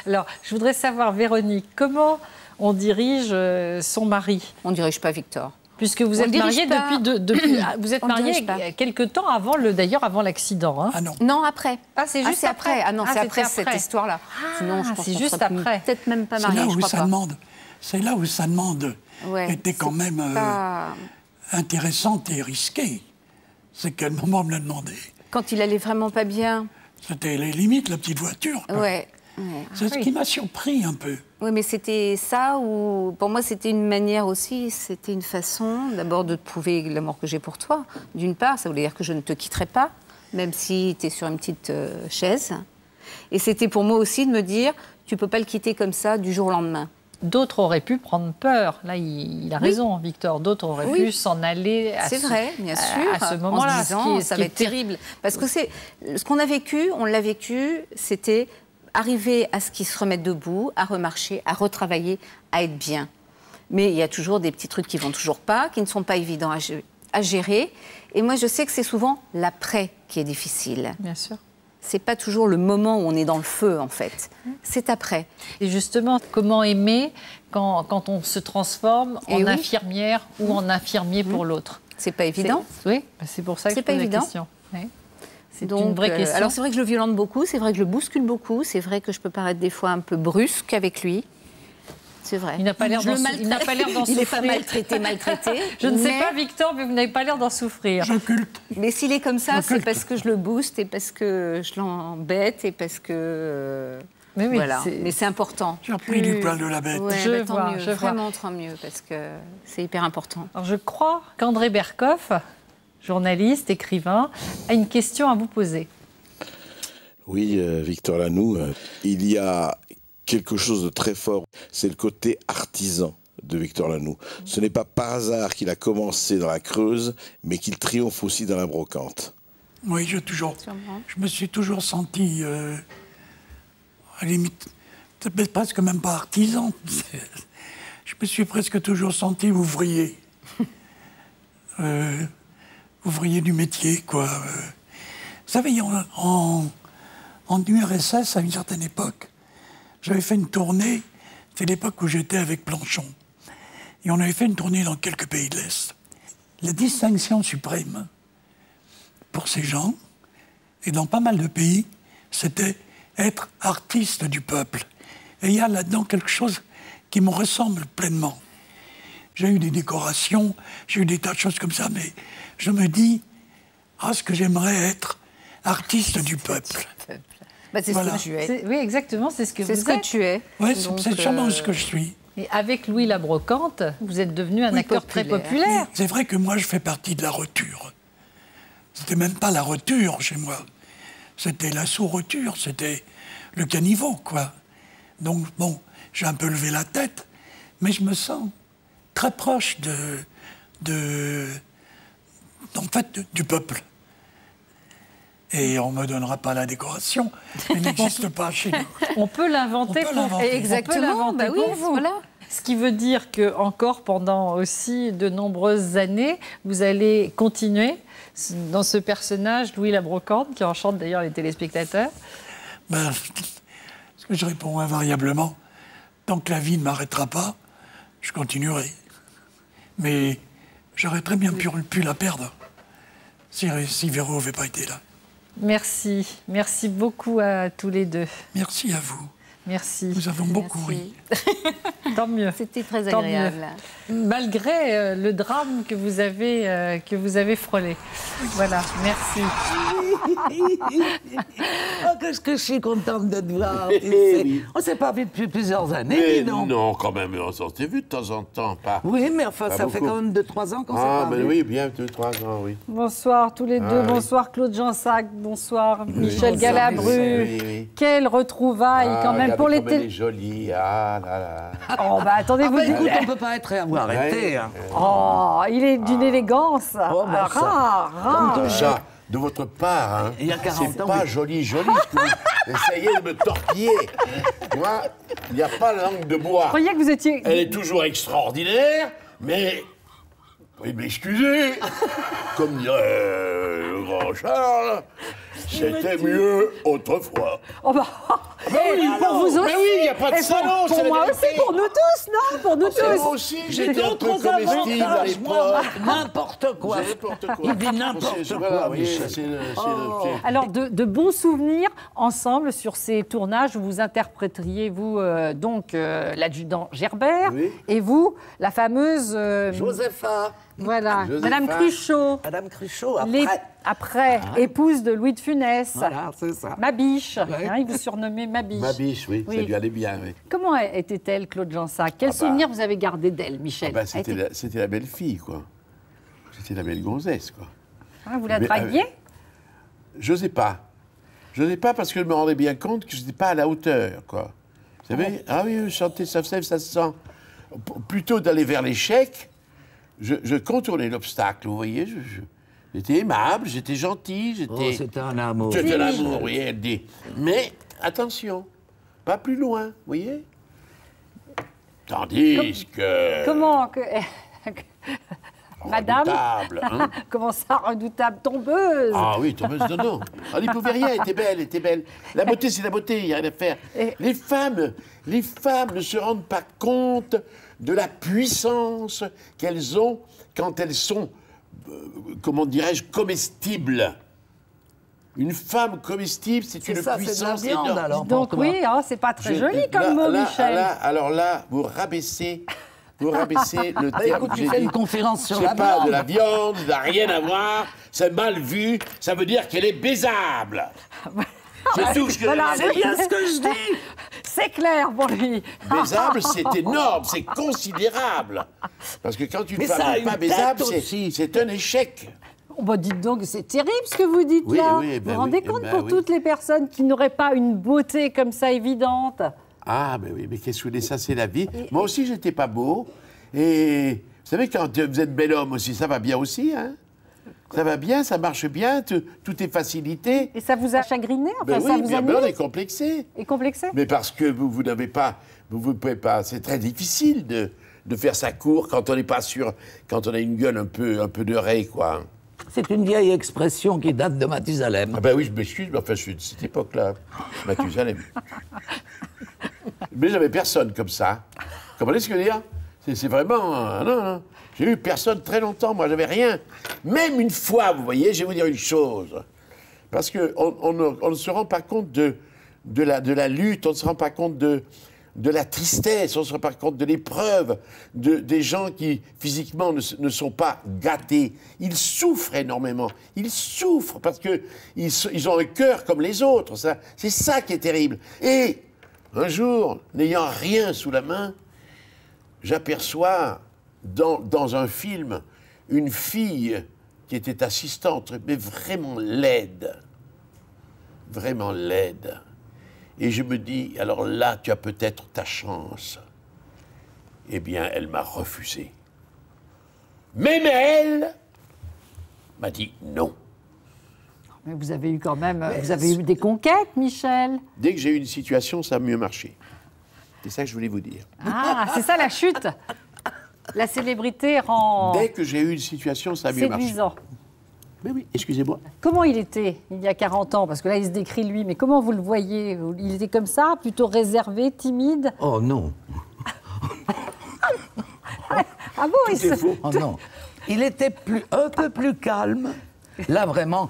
[SPEAKER 1] Alors, je voudrais savoir, Véronique, comment on dirige son mari?
[SPEAKER 6] On ne dirige pas Victor.
[SPEAKER 1] Puisque vous
[SPEAKER 6] On
[SPEAKER 1] êtes
[SPEAKER 6] le dirige
[SPEAKER 1] mariée
[SPEAKER 6] pas.
[SPEAKER 1] depuis vous êtes
[SPEAKER 6] On le
[SPEAKER 1] mariée
[SPEAKER 6] dirige pas.
[SPEAKER 1] quelque temps avant d'ailleurs avant l'accident. Hein.
[SPEAKER 3] Ah non.
[SPEAKER 6] Non, après.
[SPEAKER 1] Ah, c'est juste après.
[SPEAKER 6] Ah non,
[SPEAKER 1] Ah,
[SPEAKER 6] c'est après
[SPEAKER 1] c'était
[SPEAKER 6] cette
[SPEAKER 1] après.
[SPEAKER 6] histoire-là. Sinon, je pense
[SPEAKER 1] c'est
[SPEAKER 6] qu'on
[SPEAKER 1] juste
[SPEAKER 6] serait
[SPEAKER 1] après.
[SPEAKER 6] Peut-être même pas
[SPEAKER 3] C'est
[SPEAKER 6] mariés,
[SPEAKER 3] là
[SPEAKER 6] je
[SPEAKER 3] où
[SPEAKER 6] crois
[SPEAKER 3] ça
[SPEAKER 6] pas.
[SPEAKER 3] demande. C'est là où ça demande.
[SPEAKER 6] Ouais,
[SPEAKER 3] était quand
[SPEAKER 6] c'est
[SPEAKER 3] même
[SPEAKER 6] pas-
[SPEAKER 3] intéressante et risquée. C'est quel moment me l'a demandé.
[SPEAKER 6] Quand il allait vraiment pas bien.
[SPEAKER 3] C'était les limites, la petite voiture. quoi.
[SPEAKER 6] Ouais.
[SPEAKER 3] C'est ce qui m'a surpris un peu.
[SPEAKER 6] Oui, mais c'était ça ou pour moi c'était une manière aussi, c'était une façon d'abord de te prouver l'amour que j'ai pour toi. D'une part, ça voulait dire que je ne te quitterai pas, même si tu es sur une petite chaise. Et c'était pour moi aussi de me dire, tu peux pas le quitter comme ça du jour au lendemain.
[SPEAKER 1] D'autres auraient pu prendre peur. Là, il a raison, Victor. D'autres auraient pu s'en aller à ce moment-là.
[SPEAKER 6] En se disant, ça va être terrible. Parce que c'est ce qu'on a vécu, on l'a vécu, c'était arriver à ce qu'ils se remettent debout, à remarcher, à retravailler, à être bien. Mais il y a toujours des petits trucs qui vont toujours pas, qui ne sont pas évidents à gérer. Et moi, je sais que c'est souvent l'après qui est difficile.
[SPEAKER 1] Bien sûr.
[SPEAKER 6] C'est pas toujours le moment où on est dans le feu, en fait. C'est après.
[SPEAKER 1] Et justement, comment aimer quand on se transforme en infirmière ou en infirmier pour l'autre?
[SPEAKER 6] C'est pas évident.
[SPEAKER 1] Oui, c'est pour ça que je pose la question. Oui. C'est une vraie question.
[SPEAKER 6] Alors c'est vrai que je le violente beaucoup, c'est vrai que je le bouscule beaucoup, c'est vrai que je peux paraître des fois un peu brusque avec lui. C'est vrai.
[SPEAKER 1] Il n'a pas l'air d'en souffrir.
[SPEAKER 6] Il n'est pas maltraité.
[SPEAKER 1] Je ne sais pas, Victor, mais vous n'avez pas l'air d'en souffrir.
[SPEAKER 3] J'occulte.
[SPEAKER 6] Mais s'il est comme ça, c'est parce que je le booste et parce que je l'embête et parce que...
[SPEAKER 1] Mais oui,
[SPEAKER 6] voilà. Mais c'est important.
[SPEAKER 3] J'ai repris du poil de la bête.
[SPEAKER 6] Ouais, vraiment tant mieux, parce que c'est hyper important.
[SPEAKER 1] Alors je crois qu'André Berkoff, journaliste, écrivain, a une question à vous poser.
[SPEAKER 7] Oui, Victor Lanoux, il y a quelque chose de très fort, c'est le côté artisan de Victor Lanoux. Ce n'est pas par hasard qu'il a commencé dans la Creuse, mais qu'il triomphe aussi dans la brocante.
[SPEAKER 3] Oui, je me suis toujours senti, à la limite, presque même pas artisan. Je me suis presque toujours senti ouvrier. Ouvrier du métier, quoi. Vous savez, en URSS, à une certaine époque, j'avais fait une tournée, c'est l'époque où j'étais avec Planchon. Et on avait fait une tournée dans quelques pays de l'Est. La distinction suprême pour ces gens, et dans pas mal de pays, c'était être artiste du peuple. Et il y a là-dedans quelque chose qui me ressemble pleinement. J'ai eu des décorations, j'ai eu des tas de choses comme ça, mais je me dis, ce que j'aimerais être artiste du peuple.
[SPEAKER 6] C'est ce que tu es.
[SPEAKER 1] Oui, exactement, c'est ce que vous êtes.
[SPEAKER 6] C'est ce que tu es.
[SPEAKER 3] Oui, c'est sûrement ce que je suis.
[SPEAKER 1] Et avec Louis la Brocante, vous êtes devenu un acteur très populaire.
[SPEAKER 3] C'est vrai que moi, je fais partie de la roture. C'était même pas la roture chez moi. C'était la sous-roture, c'était le caniveau, quoi. Donc, bon, j'ai un peu levé la tête, mais je me sens très proche du peuple. Et on ne me donnera pas la décoration. Elle n'existe pas chez nous.
[SPEAKER 1] On peut l'inventer pour vous.
[SPEAKER 6] Exactement, pour vous. Voilà.
[SPEAKER 1] Ce qui veut dire que encore pendant aussi de nombreuses années, vous allez continuer dans ce personnage, Louis la Brocante, qui enchante d'ailleurs les téléspectateurs.
[SPEAKER 3] Ce que je réponds invariablement, tant que la vie ne m'arrêtera pas, je continuerai. Mais j'aurais très bien pu la perdre si Véro n'avait pas été là.
[SPEAKER 1] Merci. Merci beaucoup à tous les deux.
[SPEAKER 3] Merci à vous.
[SPEAKER 1] Merci.
[SPEAKER 3] Nous avons beaucoup ri.
[SPEAKER 1] Tant mieux.
[SPEAKER 6] C'était très agréable.
[SPEAKER 1] Malgré le drame que vous avez frôlé. Voilà, merci.
[SPEAKER 8] Qu'est-ce que je suis contente de te voir. On ne s'est pas vu depuis plusieurs années,
[SPEAKER 2] mais
[SPEAKER 8] non?
[SPEAKER 2] Non, quand même, on s'est vu de temps en temps.
[SPEAKER 8] Oui, mais enfin, ça fait quand même 2-3 ans qu'on s'est pas vu.
[SPEAKER 2] Oui, bien 2-3 ans, oui.
[SPEAKER 1] Bonsoir tous les deux. Bonsoir Claude Jansac. Bonsoir Michel Galabru.
[SPEAKER 2] Oui.
[SPEAKER 1] Quelle retrouvaille quand même pour les
[SPEAKER 2] Elle est jolie. Ah là là.
[SPEAKER 1] Oh, attendez, vous dites...
[SPEAKER 8] Écoute, on ne peut pas être arrêté. Hein.
[SPEAKER 1] Oh, il est d'une élégance rare.
[SPEAKER 2] Déjà, de votre part, hein,
[SPEAKER 8] il y a 40
[SPEAKER 2] c'est
[SPEAKER 8] ans,
[SPEAKER 2] pas joli, ce que vous essayez de me torpiller. Moi, il n'y a pas la langue de bois.
[SPEAKER 1] Je croyais que vous étiez...
[SPEAKER 2] Elle est toujours extraordinaire, mais... Oui, mais excusez, comme dirait le grand Charles, c'était mieux autrefois.
[SPEAKER 1] Oh bah, pour vous aussi.
[SPEAKER 2] Mais oui, il n'y a pas de salon,
[SPEAKER 1] pour moi aussi, pour nous tous, non? Pour nous tous.
[SPEAKER 2] Moi aussi, j'étais un peu comestible à l'époque.
[SPEAKER 8] N'importe quoi. Il dit n'importe quoi.
[SPEAKER 2] Oui,
[SPEAKER 1] alors, de bons souvenirs ensemble sur ces tournages où vous interpréteriez, vous, l'adjudant Gerbert, et vous, la fameuse...
[SPEAKER 8] Josepha.
[SPEAKER 1] Voilà,
[SPEAKER 2] Josépha.
[SPEAKER 1] Madame Cruchot.
[SPEAKER 8] Madame Cruchot, après.
[SPEAKER 1] Les- Après, épouse de Louis de Funès.
[SPEAKER 8] Voilà, c'est ça.
[SPEAKER 1] Ma biche. Hein, il vous surnommait Ma biche.
[SPEAKER 2] Ma biche, oui, ça lui allait bien, oui.
[SPEAKER 1] Comment était-elle, Claude Jansac? Quel souvenir vous avez gardé d'elle, Michel?
[SPEAKER 2] Ah bah, c'était la belle fille, quoi. C'était la belle gonzesse, quoi.
[SPEAKER 1] Ah, vous la
[SPEAKER 2] Mais,
[SPEAKER 1] draguiez?
[SPEAKER 2] J'osais pas. J'osais pas parce que je me rendais bien compte que je n'étais pas à la hauteur, quoi. Vous savez, ah oui, chanter ça se sent. Plutôt d'aller vers l'échec, je contournais l'obstacle, vous voyez. J'étais aimable, j'étais gentil, j'étais...
[SPEAKER 8] Oh, c'était un amour.
[SPEAKER 2] C'était l'amour, oui, elle dit. Mais, attention, pas plus loin, vous voyez. Tandis que...
[SPEAKER 1] Comment Madame,
[SPEAKER 2] redoutable, hein.
[SPEAKER 1] comment ça, redoutable tombeuse?
[SPEAKER 2] Ah oui, tombeuse, non. Elle n'y pouvait rien, elle était belle. La beauté, c'est la beauté, il n'y a rien à faire. Les femmes ne se rendent pas compte de la puissance qu'elles ont quand elles sont, comment dirais-je, comestibles. Une femme comestible, c'est une
[SPEAKER 8] ça,
[SPEAKER 2] puissance
[SPEAKER 8] c'est de la viande,
[SPEAKER 2] énorme.
[SPEAKER 8] alors.
[SPEAKER 1] Donc oui, hein, c'est pas très joli comme mot, Michel.
[SPEAKER 2] Alors là, vous rabaissez le terme
[SPEAKER 8] Écoute,
[SPEAKER 2] que
[SPEAKER 8] tu
[SPEAKER 2] j'ai
[SPEAKER 8] fais
[SPEAKER 2] dit.
[SPEAKER 8] une conférence sur
[SPEAKER 2] C'est
[SPEAKER 8] la
[SPEAKER 2] pas
[SPEAKER 8] viande.
[SPEAKER 2] de la viande, ça n'a rien à voir, c'est mal vu, ça veut dire qu'elle est baisable. C'est tout ce que
[SPEAKER 1] Voilà,
[SPEAKER 8] C'est bien ce que je dis.
[SPEAKER 1] C'est clair pour lui.
[SPEAKER 2] Baisable, c'est énorme, c'est considérable. Parce que quand une
[SPEAKER 8] Mais ça
[SPEAKER 2] femme
[SPEAKER 8] a
[SPEAKER 2] n'est pas
[SPEAKER 8] une
[SPEAKER 2] baisable,
[SPEAKER 8] tête aussi.
[SPEAKER 2] c'est un échec.
[SPEAKER 1] Oh, bah dites donc, c'est terrible ce que vous dites
[SPEAKER 2] Oui,
[SPEAKER 1] là.
[SPEAKER 2] oui,
[SPEAKER 1] vous
[SPEAKER 2] ben
[SPEAKER 1] vous rendez
[SPEAKER 2] oui,
[SPEAKER 1] compte
[SPEAKER 2] ben
[SPEAKER 1] pour
[SPEAKER 2] oui.
[SPEAKER 1] toutes les personnes qui n'auraient pas une beauté comme ça évidente?
[SPEAKER 2] Ah, ben oui, mais qu'est-ce que vous voulez, ça c'est la vie. Moi aussi, j'étais pas beau. Et vous savez, quand vous êtes bel homme aussi, ça va bien aussi, hein. Ça va bien, ça marche bien, tout est facilité.
[SPEAKER 1] Et ça vous a chagriné? Enfin,
[SPEAKER 2] Ben
[SPEAKER 1] ça
[SPEAKER 2] oui,
[SPEAKER 1] vous
[SPEAKER 2] bien,
[SPEAKER 1] a
[SPEAKER 2] ben on
[SPEAKER 1] mis
[SPEAKER 2] est complexé.
[SPEAKER 1] et complexé?
[SPEAKER 2] Mais parce que vous n'avez pas, vous pouvez pas, c'est très difficile de faire sa cour quand on n'est pas sûr, quand on a une gueule un peu de raie, quoi.
[SPEAKER 8] C'est une vieille expression qui date de Mathusalem.
[SPEAKER 2] Ah ben oui, je m'excuse, mais enfin, je suis de cette époque-là, Mathusalem. Mais j'avais personne comme ça. Vous comprenez ce que je veux dire? C'est vraiment... non. J'ai eu personne très longtemps, moi, j'avais rien. Même une fois, vous voyez, je vais vous dire une chose. Parce qu'on ne se rend pas compte de la lutte, on ne se rend pas compte de la tristesse, on ne se rend pas compte de l'épreuve, des gens qui, physiquement, ne sont pas gâtés. Ils souffrent énormément. Ils souffrent parce qu'ils ont un cœur comme les autres. C'est ça qui est terrible. Et un jour, n'ayant rien sous la main, j'aperçois dans un film une fille qui était assistante, mais vraiment laide. Vraiment laide. Et je me dis, alors là, tu as peut-être ta chance. Eh bien, elle m'a refusé. Même elle m'a dit non.
[SPEAKER 1] Mais vous avez eu quand même, vous avez eu des conquêtes, Michel.
[SPEAKER 2] Dès que j'ai eu une situation, ça a mieux marché. C'est ça que je voulais vous dire.
[SPEAKER 1] Ah, c'est ça la chute. La célébrité rend
[SPEAKER 2] Dès que j'ai eu une situation, ça a mieux marché.
[SPEAKER 1] séduisant.
[SPEAKER 2] Mais oui, excusez-moi.
[SPEAKER 1] Comment il était il y a 40 ans? Parce que là, il se décrit lui, mais comment vous le voyez? Il était comme ça, plutôt réservé, timide?
[SPEAKER 8] Oh non.
[SPEAKER 1] Ah bon, il se...
[SPEAKER 8] Oh non. Il était un peu plus calme. Là, vraiment,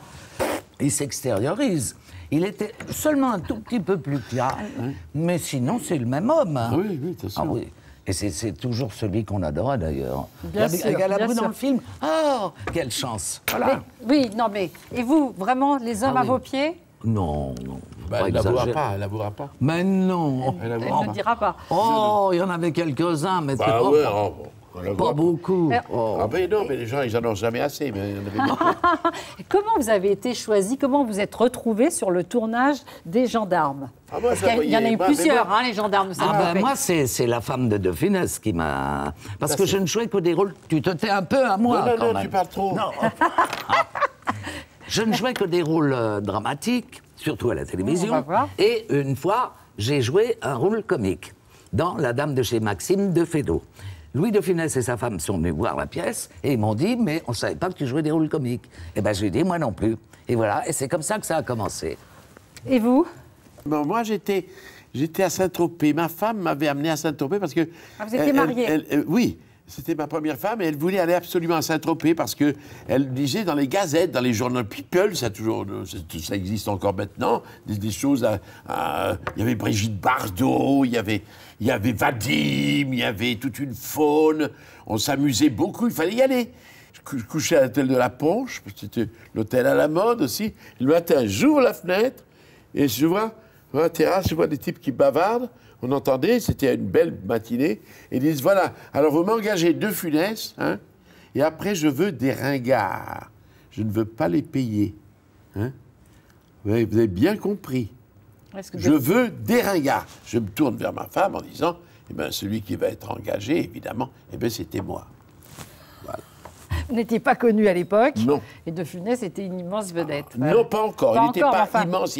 [SPEAKER 8] il s'extériorise. Il était seulement un tout petit peu plus calme. Mais sinon, c'est le même homme. Hein.
[SPEAKER 2] Ah oui, de toute façon.
[SPEAKER 8] Ah oui. Et c'est toujours celui qu'on adorait, d'ailleurs.
[SPEAKER 1] Bien sûr,
[SPEAKER 8] Galabru
[SPEAKER 1] bien
[SPEAKER 8] dans
[SPEAKER 1] sûr.
[SPEAKER 8] le film. Oh, quelle chance. Voilà.
[SPEAKER 1] Mais- oui, non, mais... Et vous, vraiment, les hommes
[SPEAKER 8] Ah
[SPEAKER 1] à
[SPEAKER 8] oui.
[SPEAKER 1] vos pieds?
[SPEAKER 8] Non, non.
[SPEAKER 2] Bah,
[SPEAKER 8] Pas
[SPEAKER 2] elle l'avouera
[SPEAKER 8] exagérer.
[SPEAKER 2] pas, elle l'avouera pas.
[SPEAKER 8] Mais non.
[SPEAKER 2] Elle
[SPEAKER 1] Elle
[SPEAKER 2] l'avouera
[SPEAKER 1] ne
[SPEAKER 2] pas.
[SPEAKER 1] dira pas.
[SPEAKER 8] Oh, il y en avait quelques-uns, mais
[SPEAKER 2] Bah
[SPEAKER 8] c'est
[SPEAKER 2] ouais,
[SPEAKER 8] pas,
[SPEAKER 2] oh, bon, elle l'avouera
[SPEAKER 8] pas beaucoup. Oh.
[SPEAKER 2] Ah ben non, mais les gens, ils en ont jamais assez, mais il y en avait beaucoup.
[SPEAKER 1] Et comment vous avez été choisi? Comment vous êtes retrouvé sur le tournage des Gendarmes?
[SPEAKER 2] Ah, moi,
[SPEAKER 1] Parce
[SPEAKER 2] je la
[SPEAKER 1] qu'il y en a
[SPEAKER 2] voyais,
[SPEAKER 1] eu
[SPEAKER 2] moi,
[SPEAKER 1] plusieurs,
[SPEAKER 2] mais
[SPEAKER 1] hein, les Gendarmes de
[SPEAKER 8] Ah ben
[SPEAKER 1] Saint-Tropez.
[SPEAKER 8] moi, c'est la femme de Funès qui m'a... Parce
[SPEAKER 2] Ça,
[SPEAKER 8] que
[SPEAKER 2] c'est-
[SPEAKER 8] je ne jouais que des rôles... Tu te tais un peu à moi,
[SPEAKER 2] Non,
[SPEAKER 8] quand
[SPEAKER 2] non,
[SPEAKER 8] même.
[SPEAKER 2] tu parles trop.
[SPEAKER 8] Non. Je ne jouais que des rôles dramatiques, surtout à la
[SPEAKER 1] On va
[SPEAKER 8] télévision.
[SPEAKER 1] voir.
[SPEAKER 8] Et une fois, j'ai joué un rôle comique dans La Dame de chez Maxime de Feydeau. Louis de Funès et sa femme sont venus voir la pièce et ils m'ont dit « Mais on ne savait pas que tu jouais des rôles comiques. » Eh bien, je lui ai dit « Moi non plus. » Et voilà, et c'est comme ça que ça a commencé.
[SPEAKER 1] Et vous?
[SPEAKER 2] Bon, moi, j'étais à Saint-Tropez. Ma femme m'avait amené à Saint-Tropez parce que...
[SPEAKER 1] Ah, vous étiez mariés?
[SPEAKER 2] Oui, c'était ma première femme et elle voulait aller absolument à Saint-Tropez parce qu'elle disait dans les gazettes, dans les journaux People, ça existe encore maintenant, des choses il y avait Brigitte Bardot, il y avait Vadim, il y avait toute une faune, on s'amusait beaucoup, il fallait y aller. couché à l'hôtel de la Ponche, parce que c'était l'hôtel à la mode aussi. Le matin, j'ouvre la fenêtre et je vois sur la terrasse, je vois des types qui bavardent. On entendait, c'était une belle matinée. Et ils disent, voilà, alors vous m'engagez de Funès, hein, et après je veux des ringards. Je ne veux pas les payer. Hein. Vous avez bien compris. Je veux des ringards. Je me tourne vers ma femme en disant, eh ben, celui qui va être engagé, évidemment, eh ben, c'était moi. Voilà.
[SPEAKER 1] Vous n'étiez pas connu à l'époque.
[SPEAKER 2] Non.
[SPEAKER 1] Et De Funès était une immense vedette.
[SPEAKER 2] Non, pas encore. Il n'était pas immense.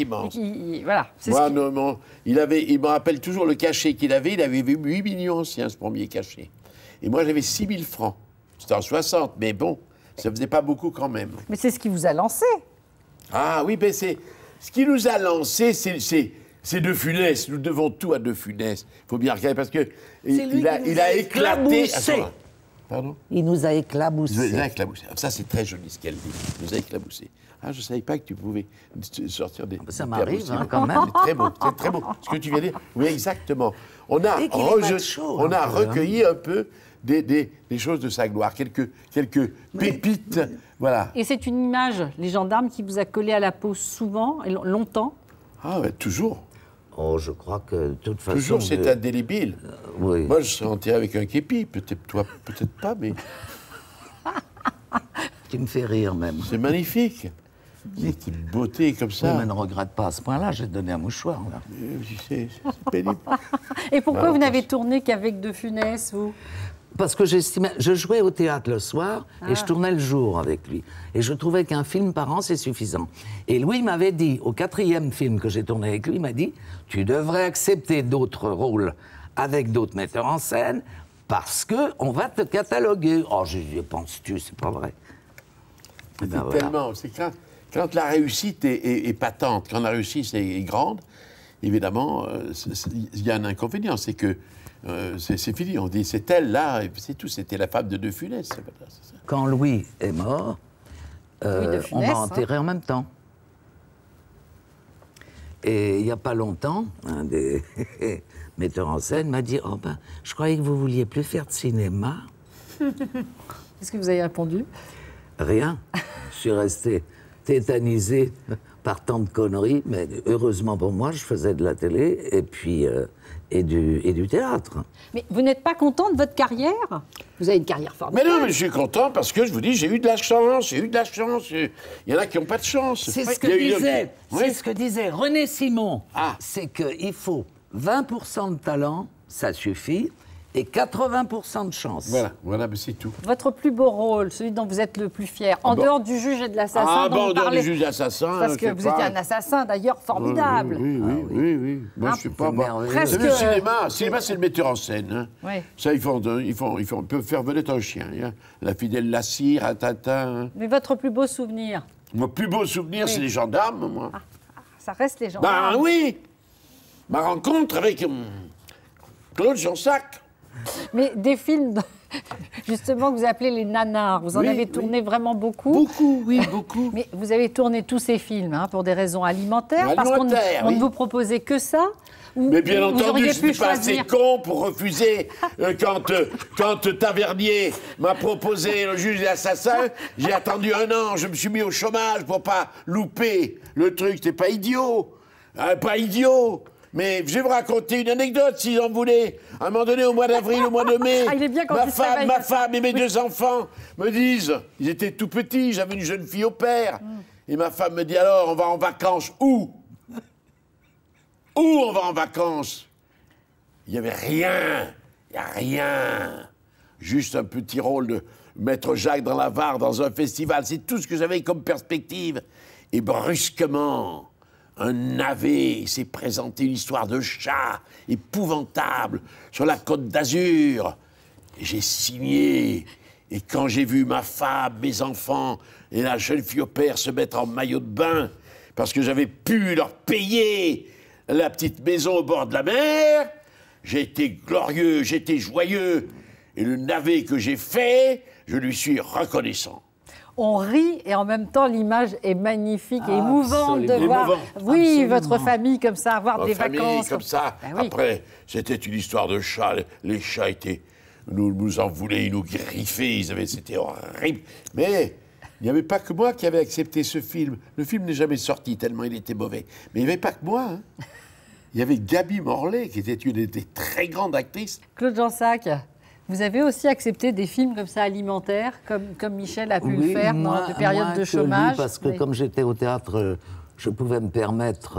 [SPEAKER 1] Voilà.
[SPEAKER 2] Moi, il me rappelle toujours le cachet qu'il avait. Il avait 8 millions anciens, ce premier cachet. Et moi, j'avais 6 000 francs. C'était en 60, mais bon, ça ne faisait pas beaucoup quand même.
[SPEAKER 1] Mais c'est ce qui vous a lancé.
[SPEAKER 2] Ah oui, ben c'est... Ce qui nous a lancé, c'est De Funès. Nous devons tout à De Funès. Il faut bien regarder parce que il a éclaté. Pardon ?
[SPEAKER 8] Il nous a éclaboussé.
[SPEAKER 2] Il nous a éclaboussé. Ça, c'est très joli ce qu'elle dit. Il nous a éclaboussé. Ah, je ne savais pas que tu pouvais sortir des...
[SPEAKER 8] Ça m'arrive, hein, quand même.
[SPEAKER 2] C'est très beau, c'est très beau. Ce que tu viens de dire, oui, exactement. On a recueilli un peu des choses de sa gloire, quelques pépites, voilà.
[SPEAKER 1] Et c'est une image, les gendarmes, qui vous a collé à la peau souvent et longtemps ?
[SPEAKER 2] Ah, ouais, toujours.
[SPEAKER 8] Oh, je crois que de toute façon...
[SPEAKER 2] Toujours, c'est indélébile.
[SPEAKER 8] Oui.
[SPEAKER 2] Moi, je serais enterré avec un képi. Peut-être toi, peut-être pas, mais...
[SPEAKER 8] Tu me fais rire, même.
[SPEAKER 2] C'est magnifique. C'est une beauté comme ça.
[SPEAKER 8] Oui, mais ne regrette pas à ce point-là, j'ai donné un mouchoir, là.
[SPEAKER 2] C'est pénible.
[SPEAKER 1] Et pourquoi vous n'avez tourné qu'avec De Funès, vous ?
[SPEAKER 8] Parce que j'estimais... Je jouais au théâtre le soir et je tournais le jour avec lui. Et je trouvais qu'un film par an, c'est suffisant. Et Louis m'avait dit, au 4e film que j'ai tourné avec lui, il m'a dit « Tu devrais accepter d'autres rôles avec d'autres metteurs en scène parce qu'on va te cataloguer. » Oh, je dis « Penses-tu, c'est pas vrai. »
[SPEAKER 2] Ben, tellement... C'est quand la réussite est patente, quand la réussite est grande, évidemment, il y a un inconvénient, c'est que c'est fini. On dit, c'est elle, là, c'est tout. C'était la femme de De Funès. C'est ça.
[SPEAKER 8] Quand Louis est mort,
[SPEAKER 1] Funès,
[SPEAKER 8] on m'a enterré en même temps. Et il n'y a pas longtemps, un des metteurs en scène m'a dit « Oh ben, je croyais que vous vouliez plus faire de cinéma. »
[SPEAKER 1] Qu'est-ce que vous avez répondu ?
[SPEAKER 8] Rien. Je suis resté tétanisé par tant de conneries, mais heureusement pour moi, je faisais de la télé et puis et du théâtre.
[SPEAKER 1] Mais vous n'êtes pas content de votre carrière ? Vous avez une carrière formidable.
[SPEAKER 2] Mais non, mais je suis content parce que je vous dis, j'ai eu de la chance, Il y en a qui n'ont pas de chance.
[SPEAKER 8] C'est ce que disait René Simon. Ah. C'est qu'il faut 20% de talent, ça suffit, et 80% de chance.
[SPEAKER 2] Voilà, mais c'est tout.
[SPEAKER 1] Votre plus beau rôle, celui dont vous êtes le plus fier, en dehors du juge et de l'assassin dont
[SPEAKER 2] en dehors du juge et de l'assassin...
[SPEAKER 1] Parce que vous étiez un assassin, d'ailleurs, formidable.
[SPEAKER 2] Oui. Moi, je ne suis pas...
[SPEAKER 1] Presque...
[SPEAKER 2] Le cinéma, c'est le metteur en scène. Hein. Oui. Ça, ils peuvent faire vedette un chien. Hein. La fidèle Lassire, un Tintin... Hein.
[SPEAKER 1] Mais votre plus beau souvenir ?
[SPEAKER 2] Mon plus beau souvenir, c'est les gendarmes, moi.
[SPEAKER 1] Ça reste les gendarmes.
[SPEAKER 2] Ben oui. Ma rencontre avec Claude Jansac.
[SPEAKER 1] Mais des films, justement, que vous appelez les nanars, vous en avez tourné vraiment beaucoup.
[SPEAKER 2] Beaucoup.
[SPEAKER 1] Mais vous avez tourné tous ces films pour des raisons alimentaires, parce qu'on ne vous proposait que ça.
[SPEAKER 2] Mais bien entendu, je ne suis pas assez con pour refuser. Quand Tavernier m'a proposé le juge et l'assassin, j'ai attendu 1 an, je me suis mis au chômage pour pas louper le truc. C'était pas idiot. Pas idiot. Mais je vais vous raconter une anecdote, si vous en voulez. À un moment donné, au mois d'avril, au mois de mai, ma femme et mes 2 enfants me disent, ils étaient tout petits, j'avais une jeune fille au père. Et ma femme me dit, alors, on va en vacances où on va en vacances? Il n'y avait rien. Il n'y a rien. Juste un petit rôle de Maître Jacques dans la Var, dans un festival. C'est tout ce que j'avais comme perspective. Et brusquement... un navet s'est présenté, une histoire de chat épouvantable sur la Côte d'Azur. Et j'ai signé. Et quand j'ai vu ma femme, mes enfants et la jeune fille au père se mettre en maillot de bain parce que j'avais pu leur payer la petite maison au bord de la mer, j'ai été glorieux, j'ai été joyeux. Et le navet que j'ai fait, je lui suis reconnaissant.
[SPEAKER 1] On rit et en même temps l'image est magnifique et émouvante de voir votre famille comme ça, avoir des vacances
[SPEAKER 2] comme ça. Ben oui. Après, c'était une histoire de chats. Les chats étaient nous en voulaient, ils nous griffaient, c'était horrible. Mais il n'y avait pas que moi qui avait accepté ce film. Le film n'est jamais sorti tellement il était mauvais. Mais il n'y avait pas que moi. Hein. Il y avait Gaby Morlet, qui était une des très grandes actrices.
[SPEAKER 1] Claude Jansac, vous avez aussi accepté des films comme ça alimentaires, comme Michel a pu le faire dans des périodes de chômage.
[SPEAKER 8] Parce que comme j'étais au théâtre, je pouvais me permettre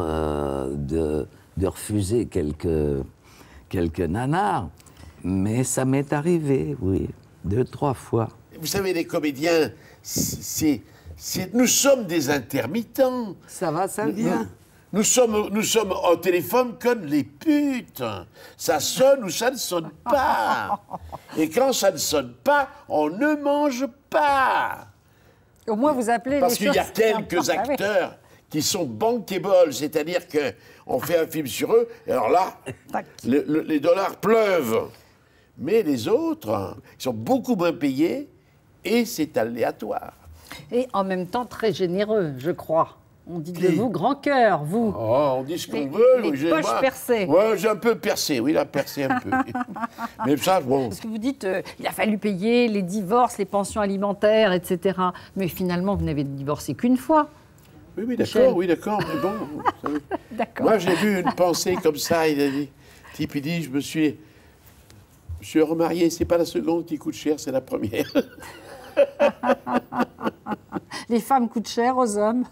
[SPEAKER 8] de refuser quelques nanars. Mais ça m'est arrivé, oui, 2, 3 fois.
[SPEAKER 2] Vous savez, les comédiens, nous sommes des intermittents.
[SPEAKER 8] Ça va, ça vient.
[SPEAKER 2] Nous sommes au téléphone comme les putes. Ça sonne ou ça ne sonne pas. Et quand ça ne sonne pas, on ne mange pas.
[SPEAKER 1] Au moins, vous appelez
[SPEAKER 2] Parce
[SPEAKER 1] les
[SPEAKER 2] qu'il y a
[SPEAKER 1] choses
[SPEAKER 2] quelques
[SPEAKER 1] importantes.
[SPEAKER 2] acteurs qui sont bankable, c'est-à-dire qu'on fait un film sur eux, et alors là, les dollars pleuvent. Mais les autres, ils sont beaucoup moins payés, et c'est aléatoire.
[SPEAKER 1] Et en même temps, très généreux, je crois. On dit de vous grand cœur, vous.
[SPEAKER 2] Oh, on dit ce qu'on veut.
[SPEAKER 1] Les poches percées.
[SPEAKER 2] Ouais, j'ai un peu percé, oui, il a percé un peu. Mais ça, bon.
[SPEAKER 1] Parce que vous dites, il a fallu payer les divorces, les pensions alimentaires, etc. Mais finalement, vous n'avez divorcé qu'une fois.
[SPEAKER 2] Oui,
[SPEAKER 1] Michel.
[SPEAKER 2] d'accord, mais bon. Vous savez.
[SPEAKER 1] D'accord.
[SPEAKER 2] Moi, j'ai vu une pensée comme ça, il a dit, type, il dit, je me suis remarié, c'est pas la seconde qui coûte cher, c'est la première.
[SPEAKER 1] Les femmes coûtent cher aux hommes.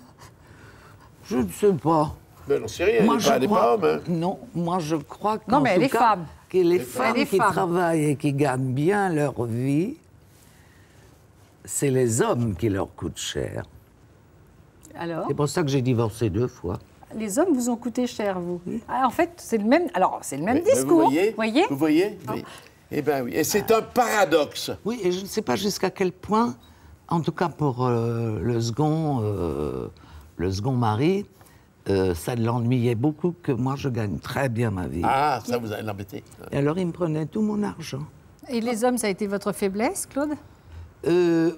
[SPEAKER 8] Je ne sais pas.
[SPEAKER 2] Mais non, c'est rien, elle n'est pas homme. Hein.
[SPEAKER 8] Non, moi je crois que.
[SPEAKER 1] Non, mais les femmes.
[SPEAKER 8] Que les femmes qui travaillent et qui gagnent bien leur vie, c'est les hommes qui leur coûtent cher.
[SPEAKER 1] Alors,
[SPEAKER 8] C'est pour ça que j'ai divorcé 2 fois.
[SPEAKER 1] les hommes vous ont coûté cher, vous. Ah, en fait, c'est le même. Alors, c'est le même discours.
[SPEAKER 2] Vous voyez oui. Eh bien oui. Et c'est un paradoxe.
[SPEAKER 8] Oui, et je ne sais pas jusqu'à quel point, en tout cas pour le second mari, ça l'ennuyait beaucoup que moi je gagne très bien ma vie.
[SPEAKER 2] Ah, ça vous a l'embêté.
[SPEAKER 8] Et alors il me prenait tout mon argent.
[SPEAKER 1] Et les hommes, ça a été votre faiblesse, Claude?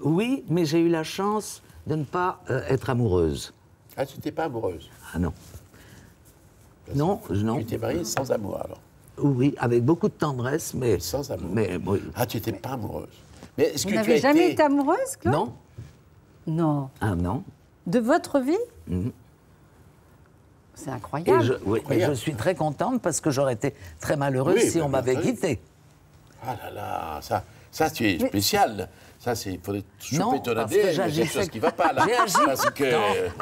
[SPEAKER 8] Oui, mais j'ai eu la chance de ne pas être amoureuse.
[SPEAKER 2] Ah, tu n'étais pas amoureuse?
[SPEAKER 8] Ah non. Non.
[SPEAKER 2] Tu t'es mariée sans amour, alors?
[SPEAKER 8] Oui, avec beaucoup de tendresse, mais...
[SPEAKER 2] Sans amour.
[SPEAKER 8] Mais, oui.
[SPEAKER 2] Ah, tu n'étais pas amoureuse. Mais est-ce
[SPEAKER 1] Vous
[SPEAKER 2] que
[SPEAKER 1] n'avez jamais été amoureuse, Claude?
[SPEAKER 8] Non.
[SPEAKER 1] Non.
[SPEAKER 8] Ah non.
[SPEAKER 1] De votre vie? C'est incroyable.
[SPEAKER 8] Et je suis très contente parce que j'aurais été très malheureuse si on m'avait quitté.
[SPEAKER 2] Ah là là, ça tu es spécial. Ça, il faudrait choper ton ADN. Il y a quelque chose qui ne va pas, là.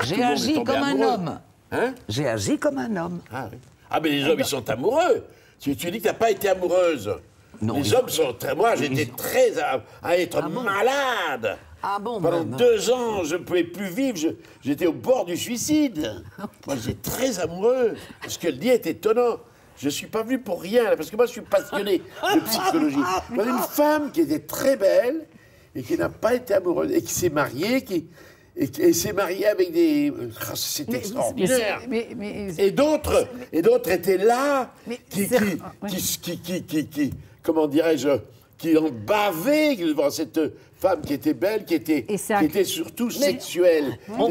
[SPEAKER 8] J'ai agi comme un homme.
[SPEAKER 2] Hein?
[SPEAKER 8] J'ai agi comme un homme.
[SPEAKER 2] Ah oui. Ah, mais les hommes, ils sont amoureux. Tu dis que tu n'as pas été amoureuse.
[SPEAKER 8] Non,
[SPEAKER 2] les hommes sont très... Moi, j'étais très à être malade.
[SPEAKER 8] Ah bon,
[SPEAKER 2] pendant 2 ans, je ne pouvais plus vivre. J'étais au bord du suicide. Moi, j'étais très amoureux. Ce qu'elle dit est étonnant. Je ne suis pas venu pour rien, là, parce que moi, je suis passionné de psychologie. Moi, une femme qui était très belle et qui n'a pas été amoureuse et qui s'est mariée, et s'est mariée avec des... C'est extraordinaire. Et d'autres étaient là, comment dirais-je, qui ont bavé devant cette femme qui était belle, qui était surtout sexuelle.
[SPEAKER 8] On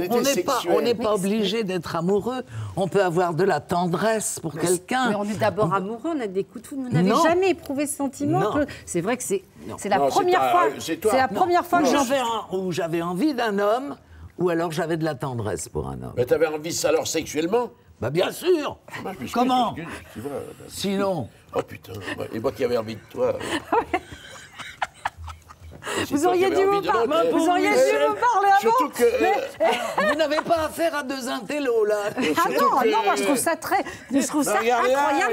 [SPEAKER 8] n'est pas obligé d'être amoureux. On peut avoir de la tendresse pour quelqu'un.
[SPEAKER 1] Mais on est d'abord amoureux, on a des coups de foudre. Vous n'avez jamais éprouvé ce sentiment? C'est vrai que c'est la première fois. C'est la première fois que
[SPEAKER 8] où j'avais envie d'un homme, ou alors j'avais de la tendresse pour un homme.
[SPEAKER 2] Mais t'avais envie de ça alors sexuellement?
[SPEAKER 8] Bah bien sûr. Comment? Sinon.
[SPEAKER 2] Oh putain. Et moi qui avais envie de toi.
[SPEAKER 1] Vous auriez dû vous parler avant.
[SPEAKER 2] Surtout que...
[SPEAKER 8] Vous n'avez pas affaire à 2 intellos, là.
[SPEAKER 1] Ah non, moi je trouve ça incroyable ce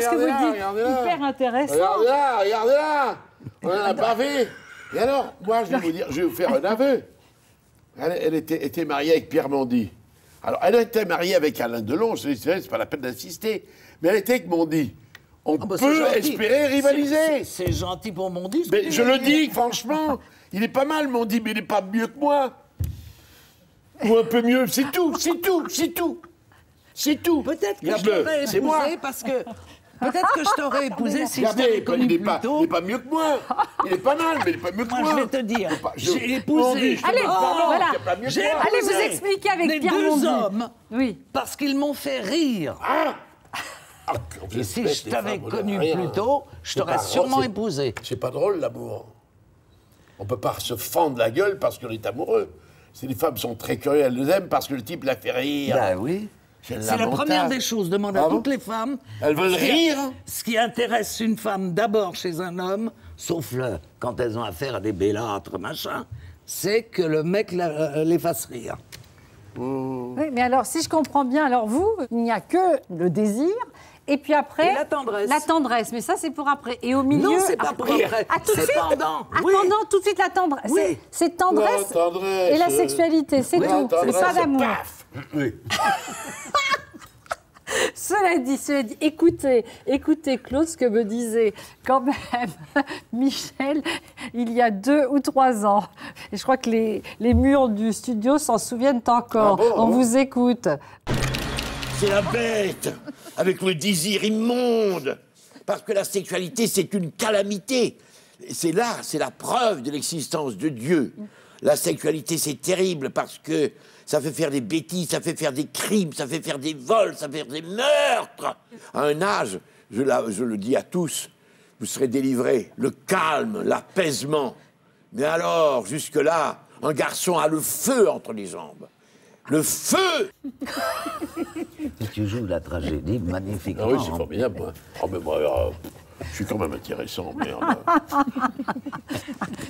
[SPEAKER 1] que vous dites. Hyper intéressant.
[SPEAKER 2] Regardez là. On en a bavé. Et alors, moi, je vais vous faire un aveu. Elle était mariée avec Pierre Mondy. Alors, elle était mariée avec Alain Delon, c'est pas la peine d'insister. Mais elle était avec Mondy. On peut espérer rivaliser.
[SPEAKER 8] C'est gentil pour Mondy.
[SPEAKER 2] Mais je le dis, franchement. Il est pas mal, Mondy, mais il n'est pas mieux que moi. Ou un peu mieux, c'est tout.
[SPEAKER 8] Peut-être que je t'aurais épousé parce que... Peut-être que je t'aurais épousé si je t'avais connu plus tôt.
[SPEAKER 2] Il n'est pas mieux que moi. Il est pas mal, mais il n'est pas mieux que moi.
[SPEAKER 8] Moi, je vais te dire, j'ai épousé...
[SPEAKER 1] Allez, voilà. Allez, vous expliquer avec Pierre Mondy.
[SPEAKER 8] Les 2 hommes, parce qu'ils m'ont fait rire. Et si je t'avais connu plus tôt, je t'aurais sûrement épousé.
[SPEAKER 2] C'est pas drôle, l'amour. On peut pas se fendre la gueule parce qu'on est amoureux. Les femmes sont très curieuses, elles les aiment parce que le type la fait rire.
[SPEAKER 8] Ben oui. C'est la première des choses. Demande à toutes les femmes.
[SPEAKER 2] Elles veulent rire.
[SPEAKER 8] Ce qui intéresse une femme d'abord chez un homme, sauf quand elles ont affaire à des bellâtres, machin, c'est que le mec les fasse rire.
[SPEAKER 1] Oui, mais alors, si je comprends bien, alors vous, il n'y a que le désir, et puis après...
[SPEAKER 8] Et la tendresse.
[SPEAKER 1] La tendresse, mais ça, c'est pour après. Et au milieu...
[SPEAKER 8] Non, c'est pas pour après.
[SPEAKER 1] Ah, tout de
[SPEAKER 8] C'est
[SPEAKER 1] suite
[SPEAKER 8] pendant.
[SPEAKER 1] Oui. Pendant, tout de suite, la tendresse.
[SPEAKER 8] Oui.
[SPEAKER 1] C'est tendresse, et la sexualité, c'est tout. C'est pas d'amour.
[SPEAKER 2] Oui.
[SPEAKER 1] Cela dit, écoutez, Claude, ce que me disait quand même Michel il y a 2 ou 3 ans. Et je crois que les murs du studio s'en souviennent encore. On vous écoute.
[SPEAKER 9] C'est la bête, avec le désir immonde. Parce que la sexualité, c'est une calamité. C'est la preuve de l'existence de Dieu. La sexualité, c'est terrible parce que ça fait faire des bêtises, ça fait faire des crimes, ça fait faire des vols, ça fait faire des meurtres. À un âge, je le dis à tous, vous serez délivrés. Le calme, l'apaisement. Mais alors, jusque-là, un garçon a le feu entre les jambes. Le feu!
[SPEAKER 8] Tu joues la tragédie magnifiquement.
[SPEAKER 2] Ah oui, c'est formidable. Mais moi, je suis quand même intéressant, merde.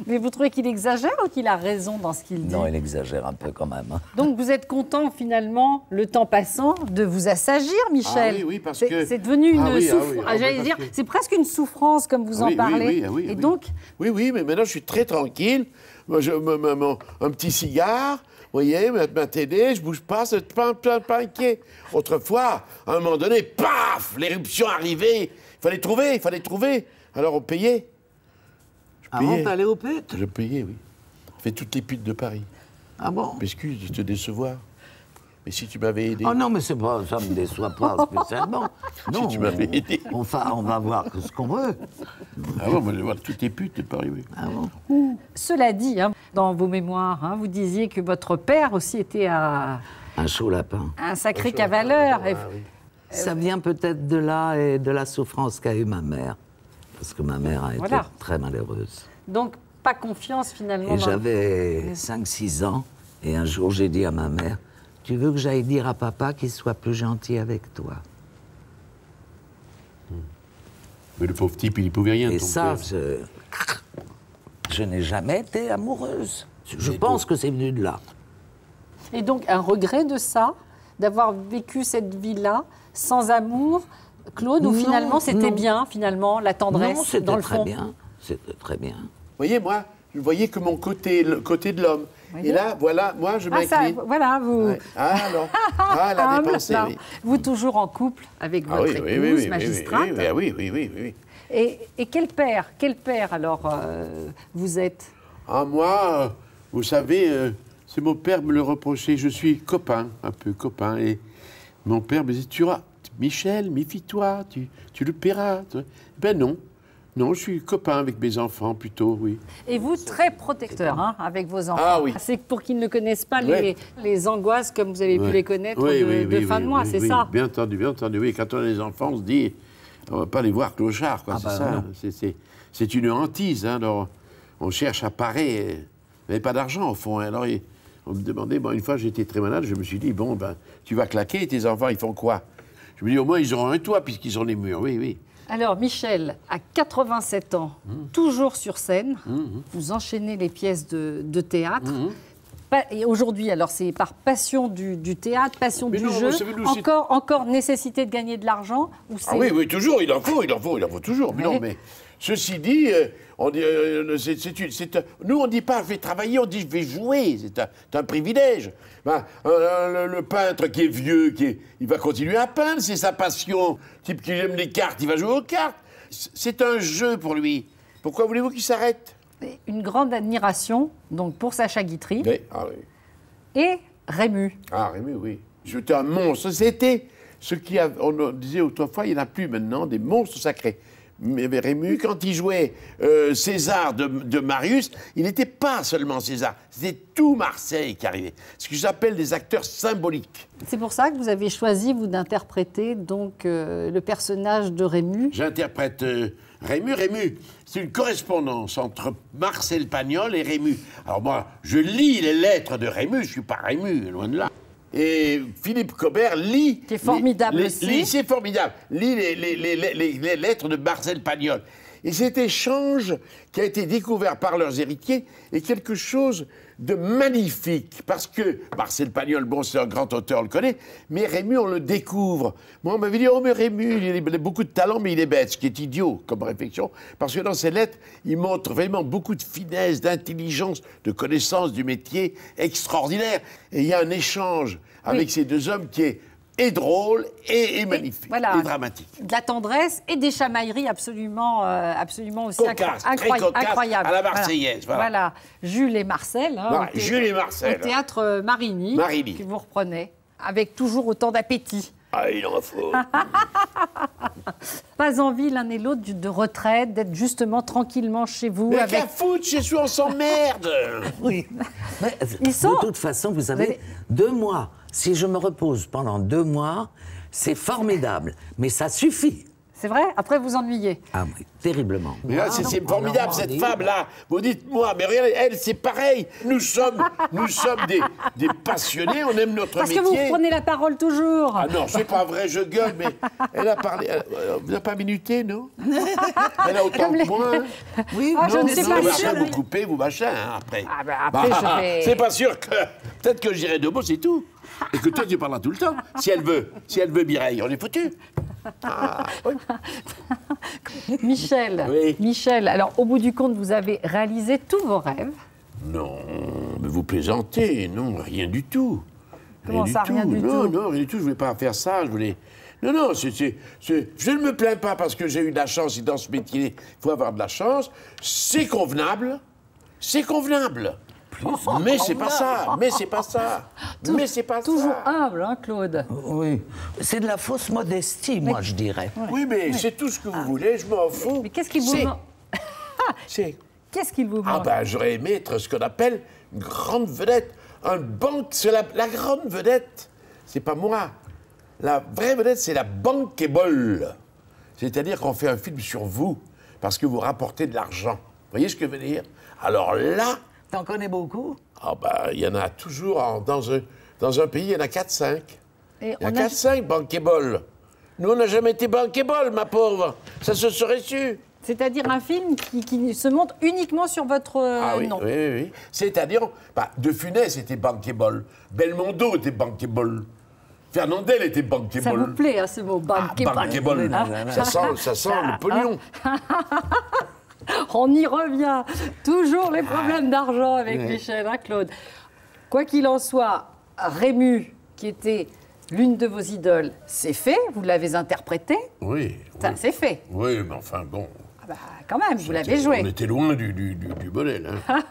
[SPEAKER 1] Mais vous trouvez qu'il exagère ou qu'il a raison dans ce qu'il dit?
[SPEAKER 8] Non, il exagère un peu quand même.
[SPEAKER 1] Donc vous êtes content, finalement, le temps passant, de vous assagir, Michel?
[SPEAKER 2] Ah oui, parce que...
[SPEAKER 1] C'est devenu une souffrance.
[SPEAKER 2] J'allais
[SPEAKER 1] dire, c'est presque une souffrance, comme vous en parlez.
[SPEAKER 2] Oui,
[SPEAKER 1] Et donc...
[SPEAKER 2] Oui, mais maintenant, je suis très tranquille. Moi, un petit cigare... Vous voyez, ma télé, je bouge pas, c'est pas inquiet. Autrefois, à un moment donné, paf, l'éruption arrivait. Il fallait trouver. Alors on payait.
[SPEAKER 8] Avant, t'allais aux putes?
[SPEAKER 2] Je payais, oui. Je fais toutes les putes de Paris.
[SPEAKER 8] Ah bon?
[SPEAKER 2] M'excuse de te décevoir. Mais si tu m'avais aidé...
[SPEAKER 8] Oh non, mais c'est pas, ça me déçoit pas spécialement. Non,
[SPEAKER 2] si tu m'avais aidé...
[SPEAKER 8] On va voir ce qu'on veut.
[SPEAKER 2] Ah bon, moi je vais voir toutes les putes de Paris, oui.
[SPEAKER 8] Ah bon?
[SPEAKER 1] Cela dit, dans vos mémoires, vous disiez que votre père aussi était un
[SPEAKER 8] chaud lapin.
[SPEAKER 1] Un sacré cavaleur.
[SPEAKER 2] Oui.
[SPEAKER 8] Ça vient peut-être de là et de la souffrance qu'a eue ma mère. Parce que ma mère a été très malheureuse.
[SPEAKER 1] Donc, pas confiance finalement.
[SPEAKER 8] Et j'avais 5-6 ans. Et un jour, j'ai dit à ma mère, tu veux que j'aille dire à papa qu'il soit plus gentil avec toi?
[SPEAKER 2] Mais le pauvre type, il n'y pouvait rien.
[SPEAKER 8] Et ça, je n'ai jamais été amoureuse. Je pense que c'est venu de là.
[SPEAKER 1] Et donc, un regret de ça, d'avoir vécu cette vie-là, sans amour, Claude, ou finalement, c'était bien, finalement, la tendresse, dans le fond?
[SPEAKER 8] C'était très bien.
[SPEAKER 2] Vous voyez, moi, je voyais que mon côté, le côté de l'homme. Et là, voilà, moi, je m'incline.
[SPEAKER 1] Voilà, vous...
[SPEAKER 2] Ouais. Ah, non. Ah, elle a dépensé, oui.
[SPEAKER 1] Vous, toujours en couple avec votre épouse, magistrate.
[SPEAKER 2] Oui.
[SPEAKER 1] Et quel père, alors, vous êtes?
[SPEAKER 2] Ah, moi, vous savez, c'est mon père me le reprochait. Je suis copain, un peu copain. Et mon père me disait, Michel, méfie-toi, tu le paieras. Ben non. Non, je suis copain avec mes enfants, plutôt, oui.
[SPEAKER 1] Et vous, très protecteur, avec vos enfants.
[SPEAKER 2] Ah oui.
[SPEAKER 1] C'est pour qu'ils ne connaissent pas les angoisses comme vous avez pu les connaître de fin de mois, c'est ça?
[SPEAKER 2] Bien entendu, oui. Quand on a des enfants, on se dit, on ne va pas les voir clochards, quoi, c'est ça. C'est une hantise, alors on cherche à parer. On n'avait pas d'argent, au fond. Alors on me demandait, une fois j'étais très malade, je me suis dit, tu vas claquer, et tes enfants, ils font quoi? Je me dis, au moins, ils auront un toit, puisqu'ils ont les murs, oui.
[SPEAKER 1] Alors, Michel, à 87 ans, toujours sur scène, vous enchaînez les pièces de théâtre. Et aujourd'hui, alors, c'est par passion du théâtre, passion du jeu, encore nécessité de gagner de l'argent
[SPEAKER 2] oui, toujours, il en faut toujours. Mais non, mais ceci dit, on dit, nous, on ne dit pas je vais travailler, on dit je vais jouer. C'est un privilège. Le peintre qui est vieux, il va continuer à peindre, c'est sa passion. Type qui aime les cartes, il va jouer aux cartes. C'est un jeu pour lui. Pourquoi voulez-vous qu'il s'arrête?
[SPEAKER 1] Une grande admiration donc pour Sacha Guitry.
[SPEAKER 2] Oui.
[SPEAKER 1] Et Rému.
[SPEAKER 2] Ah, Rému, oui. J'étais un monstre. C'était on disait autrefois, il n'y en a plus maintenant, des monstres sacrés. Rému, quand il jouait César de Marius, il n'était pas seulement César, c'était tout Marseille qui arrivait. Ce que j'appelle des acteurs symboliques.
[SPEAKER 1] C'est pour ça que vous avez choisi, vous, d'interpréter donc le personnage de Rému.
[SPEAKER 2] J'interprète Rému. Rému, c'est une correspondance entre Marcel Pagnol et Rému. Alors moi, je lis les lettres de Rému, je ne suis pas Rému, loin de là. Et Philippe Cobert lit...
[SPEAKER 1] Qui est formidable aussi.
[SPEAKER 2] C'est formidable. Lit les lettres de Marcel Pagnol. Et cet échange qui a été découvert par leurs héritiers est quelque chose de magnifique. Parce que Marcel Pagnol, bon, c'est un grand auteur, on le connaît, mais Rému, on le découvre. Moi, on m'avait dit, oh, mais Rému, il a beaucoup de talent, mais il est bête, ce qui est idiot comme réflexion. Parce que dans ses lettres, il montre vraiment beaucoup de finesse, d'intelligence, de connaissance du métier extraordinaire. Et il y a un échange avec ces deux hommes qui est drôle et magnifique, et dramatique.
[SPEAKER 1] De la tendresse et des chamailleries absolument aussi
[SPEAKER 2] cocasse,
[SPEAKER 1] incroyables.
[SPEAKER 2] À la Marseillaise,
[SPEAKER 1] voilà. Jules et Marcel.
[SPEAKER 2] Jules et Marcel.
[SPEAKER 1] Au théâtre Marigny, que vous reprenez, avec toujours autant d'appétit.
[SPEAKER 2] Ah, il en faut.
[SPEAKER 1] Pas envie l'un et l'autre de retraite, d'être justement tranquillement chez vous.
[SPEAKER 2] Mais qu'à foutre, chez soi, on s'emmerde.
[SPEAKER 8] Oui. Mais, de toute façon, vous savez, 2 mois. Si je me repose pendant 2 mois, c'est formidable. Mais ça suffit.
[SPEAKER 1] C'est vrai? Après, vous ennuyez.
[SPEAKER 8] Ah oui, terriblement.
[SPEAKER 2] Mais là, c'est formidable, cette femme-là. Vous dites-moi, mais regardez, elle, c'est pareil. Nous sommes des passionnés, on aime notre métier.
[SPEAKER 1] Parce que vous prenez la parole toujours.
[SPEAKER 2] Ah non, c'est pas vrai, je gueule, mais elle a parlé... vous n'avez pas minuté, non? Elle a autant que moi.
[SPEAKER 1] Oui, je ne sais pas.
[SPEAKER 2] Vous coupez, vous machin, après.
[SPEAKER 1] Ah ben après, je vais...
[SPEAKER 2] C'est pas sûr que... Peut-être que je dirai 2 mots, c'est tout. Et que toi, tu parleras tout le temps. Si elle veut Mireille, on est foutu. Ah, oui.
[SPEAKER 1] Michel, alors au bout du compte, vous avez réalisé tous vos rêves?
[SPEAKER 2] Non, mais vous plaisantez, non, rien du tout.
[SPEAKER 1] Comment ça, rien du tout?
[SPEAKER 2] Non, rien du tout, je voulais pas faire ça, je voulais... Non, je ne me plains pas parce que j'ai eu de la chance et dans ce métier, il faut avoir de la chance. C'est convenable. Mais c'est pas ça.
[SPEAKER 1] Toujours humble, hein, Claude?
[SPEAKER 8] Oui. C'est de la fausse modestie, moi, je dirais.
[SPEAKER 2] Oui, mais c'est tout ce que vous voulez, je m'en fous.
[SPEAKER 1] Mais qu'est-ce qu'il vous manque? Qu'est-ce qu'il vous manque?
[SPEAKER 2] Ah ben, j'aurais aimé être ce qu'on appelle une grande vedette. Un banque, c'est la grande vedette, c'est pas moi. La vraie vedette, c'est la bankable. C'est-à-dire qu'on fait un film sur vous parce que vous rapportez de l'argent. Vous voyez ce que je veux dire? Alors là...
[SPEAKER 8] T'en connais beaucoup?
[SPEAKER 2] Ah ben, il y en a toujours, dans un pays, il y en a 4-5. Il y a 4-5 bankable. Nous, on n'a jamais été bankable, ma pauvre. Ça se serait su.
[SPEAKER 1] C'est-à-dire un film qui se monte uniquement sur votre nom.
[SPEAKER 2] Oui. C'est-à-dire, De Funès était bankable. Belmondo était bankable. Fernandel était bankable.
[SPEAKER 1] Ça vous plaît, hein, ce mot, bankable.
[SPEAKER 2] Bankable. Ça sent le pognon.
[SPEAKER 1] On y revient. Toujours les problèmes d'argent avec Michel, hein, Claude. Quoi qu'il en soit, Rému, qui était l'une de vos idoles, c'est fait. Vous l'avez interprété.
[SPEAKER 2] Oui.
[SPEAKER 1] Ça, c'est fait.
[SPEAKER 2] Oui, mais enfin, bon.
[SPEAKER 1] Ah bah, quand même, vous l'avez joué.
[SPEAKER 2] On était loin du modèle. Hein.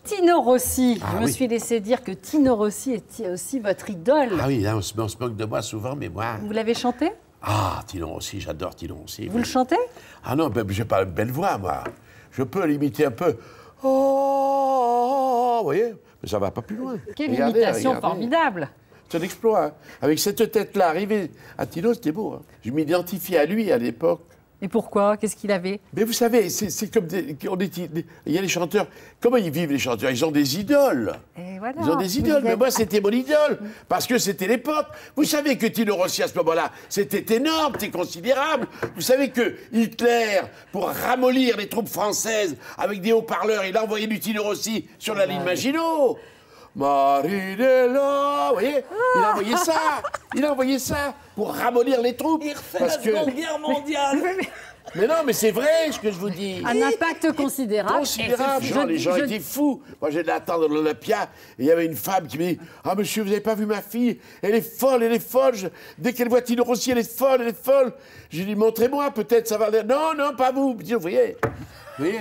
[SPEAKER 1] Tino Rossi. Je me suis laissé dire que Tino Rossi était aussi votre idole.
[SPEAKER 2] Ah oui, là, on se moque de moi souvent, mais moi...
[SPEAKER 1] Vous l'avez chanté?
[SPEAKER 2] Ah, Tino Rossi, j'adore Tino Rossi.
[SPEAKER 1] Vous le chantez?
[SPEAKER 2] Ah non, ben, j'ai pas une belle voix, moi. Je peux l'imiter un peu. Oh, vous voyez? Mais ça va pas plus loin.
[SPEAKER 1] Quelle imitation formidable!
[SPEAKER 2] C'est un exploit. Hein. Avec cette tête-là, arriver à Tino, c'était beau. Hein. Je m'identifiais à lui à l'époque.
[SPEAKER 1] Et pourquoi? Qu'est-ce qu'il avait?
[SPEAKER 2] Mais vous savez, c'est comme il y a les chanteurs. Comment ils vivent, les chanteurs? Ils ont des idoles.
[SPEAKER 1] Et voilà.
[SPEAKER 2] Ils ont des idoles. Mais moi, c'était mon idole. Parce que c'était l'époque. Vous savez que Tino Rossi, à ce moment-là, c'était énorme, c'était considérable. Vous savez que Hitler, pour ramollir les troupes françaises avec des haut-parleurs, il a envoyé du Tino Rossi sur la ligne Maginot. Marinella, vous voyez, il a envoyé ça pour ramollir les troupes.
[SPEAKER 8] Il refait la Seconde Guerre mondiale.
[SPEAKER 2] Mais non, mais c'est vrai ce que je vous dis.
[SPEAKER 1] Un impact considérable.
[SPEAKER 2] Considérable, les gens étaient fous. Moi, j'allais attendre l'Olympia et il y avait une femme qui me dit « Ah, monsieur, vous n'avez pas vu ma fille? Elle est folle. Dès qu'elle voit Tino Rossi, elle est folle. » J'ai dit « Montrez-moi, peut-être ça va... » Non, pas vous. Vous voyez. Oui.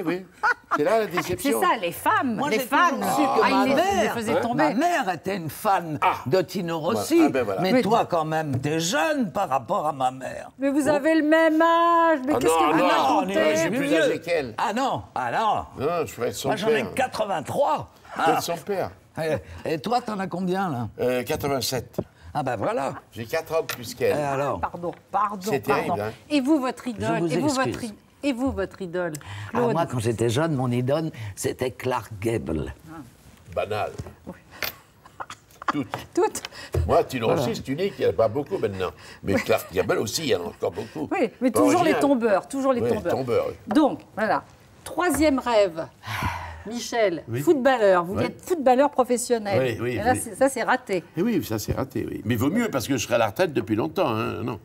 [SPEAKER 2] C'est là la déception.
[SPEAKER 1] C'est ça, les femmes.
[SPEAKER 8] Moi,
[SPEAKER 1] les
[SPEAKER 8] j'ai
[SPEAKER 1] femmes.
[SPEAKER 8] toujours su que
[SPEAKER 1] ils les faisaient tomber.
[SPEAKER 8] ma mère était une fan de Tino Rossi.
[SPEAKER 2] Ah, ben voilà.
[SPEAKER 8] Mais toi, quand même, t'es jeune par rapport à ma mère.
[SPEAKER 1] Mais vous avez le même âge. Mais qu'est-ce que vous
[SPEAKER 2] non,
[SPEAKER 1] racontez
[SPEAKER 2] je suis plus âgé qu'elle.
[SPEAKER 8] Ah non,
[SPEAKER 2] Non, je ferais son
[SPEAKER 8] moi
[SPEAKER 2] père.
[SPEAKER 8] j'en ai 83.
[SPEAKER 2] Je ferais son père.
[SPEAKER 8] Et toi, t'en as combien, là
[SPEAKER 2] 87.
[SPEAKER 8] Ah ben voilà.
[SPEAKER 2] J'ai 4 ans de plus qu'elle.
[SPEAKER 8] Alors
[SPEAKER 1] Pardon.
[SPEAKER 2] C'est terrible, hein.
[SPEAKER 1] Et vous, votre idole
[SPEAKER 8] vous excuse.
[SPEAKER 1] Et vous, votre idole
[SPEAKER 8] Ah,
[SPEAKER 1] Claude.
[SPEAKER 8] moi, quand j'étais jeune, mon idole, c'était Clark Gable.
[SPEAKER 2] Banal.
[SPEAKER 1] Toutes.
[SPEAKER 2] Moi, Tino Rossi, c'est unique, il n'y en a pas beaucoup maintenant. Mais Clark Gable aussi, il y en a encore beaucoup.
[SPEAKER 1] Oui, mais
[SPEAKER 2] Pas
[SPEAKER 1] toujours
[SPEAKER 2] original.
[SPEAKER 1] les tombeurs. Toujours les
[SPEAKER 2] Oui,
[SPEAKER 1] tombeurs.
[SPEAKER 2] tombeurs, oui.
[SPEAKER 1] Donc, voilà. Troisième rêve. Michel, footballeur. Vous êtes footballeur professionnel.
[SPEAKER 2] Oui,
[SPEAKER 1] Et là,
[SPEAKER 2] oui.
[SPEAKER 1] ça, c'est raté.
[SPEAKER 2] Et oui, ça c'est raté, oui. Mais vaut mieux parce que je serai à la retraite depuis longtemps, hein, non.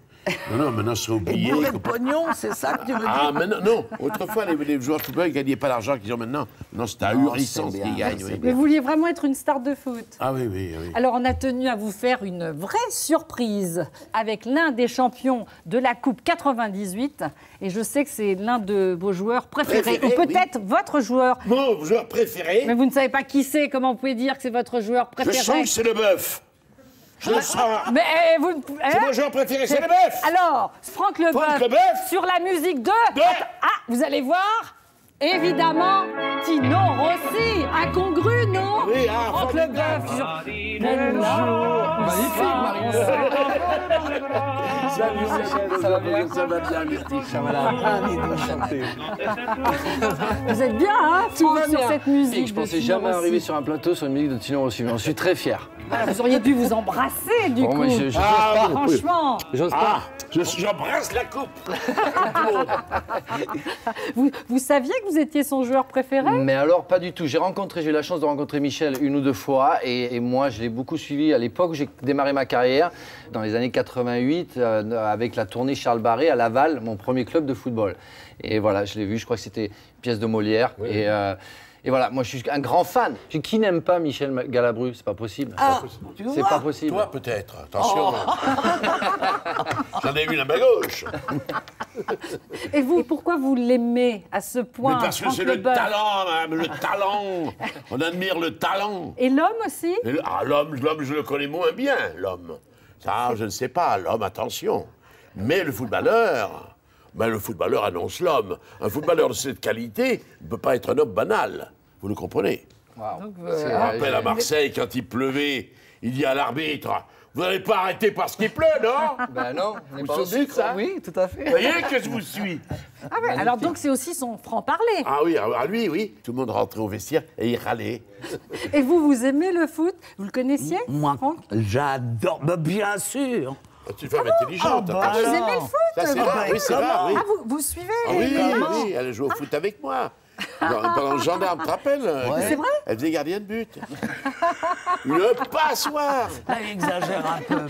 [SPEAKER 2] Non, maintenant je serai oublié.
[SPEAKER 8] Bourré de pognon, c'est ça que tu veux dire?
[SPEAKER 2] Ah, maintenant, non. Autrefois, les joueurs de football ne gagnaient pas l'argent qu'ils ont maintenant. Non, c'est ahurissant ce
[SPEAKER 8] c'est
[SPEAKER 2] qu'ils
[SPEAKER 8] bien,
[SPEAKER 2] gagnent.
[SPEAKER 8] c'est
[SPEAKER 2] oui.
[SPEAKER 8] bien.
[SPEAKER 1] Mais vous vouliez vraiment être une star de foot.
[SPEAKER 2] Ah oui, oui, oui.
[SPEAKER 1] Alors, on a tenu à vous faire une vraie surprise avec l'un des champions de la Coupe 98. Et je sais que c'est l'un de vos joueurs préférés.
[SPEAKER 2] Préférés,
[SPEAKER 1] Ou peut-être votre joueur.
[SPEAKER 2] Mon joueur préféré,
[SPEAKER 1] Mais vous ne savez pas qui c'est. Comment vous pouvez dire que c'est votre joueur
[SPEAKER 2] je
[SPEAKER 1] préféré
[SPEAKER 2] sens que c'est le bœuf. Je le sens.
[SPEAKER 1] Mais vous...
[SPEAKER 2] C'est mon joueur préféré, c'est le bœuf.
[SPEAKER 1] Alors, Franck Leboeuf,
[SPEAKER 2] Leboeuf.
[SPEAKER 1] sur la musique de...
[SPEAKER 2] De-
[SPEAKER 1] Ah, vous allez voir, évidemment, Tino Rossi, incongru, non?
[SPEAKER 2] Oui, ah,
[SPEAKER 1] Franck
[SPEAKER 2] formidable.
[SPEAKER 1] Leboeuf sur... Quel jour.
[SPEAKER 2] Ça va bien, ça va bien, Myrtille.
[SPEAKER 1] Vous êtes bien, hein, Franck, sur cette musique.
[SPEAKER 10] Je
[SPEAKER 1] de
[SPEAKER 10] pensais
[SPEAKER 1] Tino
[SPEAKER 10] jamais
[SPEAKER 1] Rossi.
[SPEAKER 10] arriver sur un plateau sur une musique de Tino Rossi, mais j'en suis très fier.
[SPEAKER 1] Voilà, vous auriez dû vous embrasser, du
[SPEAKER 10] Bon,
[SPEAKER 1] coup.
[SPEAKER 10] moi, j'ose
[SPEAKER 2] Ah,
[SPEAKER 10] pas.
[SPEAKER 1] Franchement,
[SPEAKER 10] J'ose
[SPEAKER 2] Ah,
[SPEAKER 10] pas.
[SPEAKER 2] j'embrasse la coupe.
[SPEAKER 1] vous saviez que vous étiez son joueur préféré?
[SPEAKER 10] Mais alors, pas du tout. J'ai eu la chance de rencontrer Michel une ou deux fois, et moi, je l'ai beaucoup suivi à l'époque où j'ai démarré ma carrière, dans les années 88, avec la tournée Charles Barré à Laval, mon premier club de football. Et voilà, je l'ai vu, je crois que c'était une pièce de Molière. Et voilà, moi je suis un grand fan. Qui n'aime pas Michel Galabru? C'est pas possible. C'est pas possible.
[SPEAKER 2] Toi, peut-être. Attention. J'en ai une à ma gauche.
[SPEAKER 1] Et vous, pourquoi vous l'aimez à ce point?
[SPEAKER 2] Mais parce que
[SPEAKER 1] Franck
[SPEAKER 2] c'est le
[SPEAKER 1] Leboeuf
[SPEAKER 2] talent, madame, le talent. On admire le talent.
[SPEAKER 1] Et l'homme aussi?
[SPEAKER 2] L'homme, je le connais moins bien, l'homme. Ça, je ne sais pas, l'homme, attention. Mais le footballeur annonce l'homme. Un footballeur de cette qualité ne peut pas être un homme banal. Vous le comprenez?
[SPEAKER 1] Donc,
[SPEAKER 2] Je me rappelle à Marseille, quand il pleuvait, il dit à l'arbitre, vous n'allez pas arrêter parce qu'il pleut, non?
[SPEAKER 10] Ben non, on n'est
[SPEAKER 2] Vous
[SPEAKER 10] pas
[SPEAKER 2] vous
[SPEAKER 10] au
[SPEAKER 2] souvenez de
[SPEAKER 10] sucre.
[SPEAKER 2] ça?
[SPEAKER 10] Oui, tout à fait.
[SPEAKER 2] Vous voyez que je vous suis?
[SPEAKER 1] Ah ouais, alors donc c'est aussi son franc-parler.
[SPEAKER 2] Ah oui, à lui, oui. Tout le monde rentrait au vestiaire et il râlait.
[SPEAKER 1] Et vous aimez le foot? Vous le connaissiez,
[SPEAKER 8] Moi,
[SPEAKER 1] Franck?
[SPEAKER 8] j'adore. Bah, bien sûr.
[SPEAKER 2] C'est une femme intelligente.
[SPEAKER 1] Ah, vous aimez le foot?
[SPEAKER 2] Ça, c'est vrai, oui, c'est vrai, oui.
[SPEAKER 1] Ah, vous suivez?
[SPEAKER 2] Ah oui,
[SPEAKER 1] Comment
[SPEAKER 2] oui, elle joue au foot avec moi. Pendant le gendarme, tu te rappelles?
[SPEAKER 1] C'est vrai?
[SPEAKER 2] Elle faisait gardienne de but. Le passoir.
[SPEAKER 8] Là, il exagère un peu.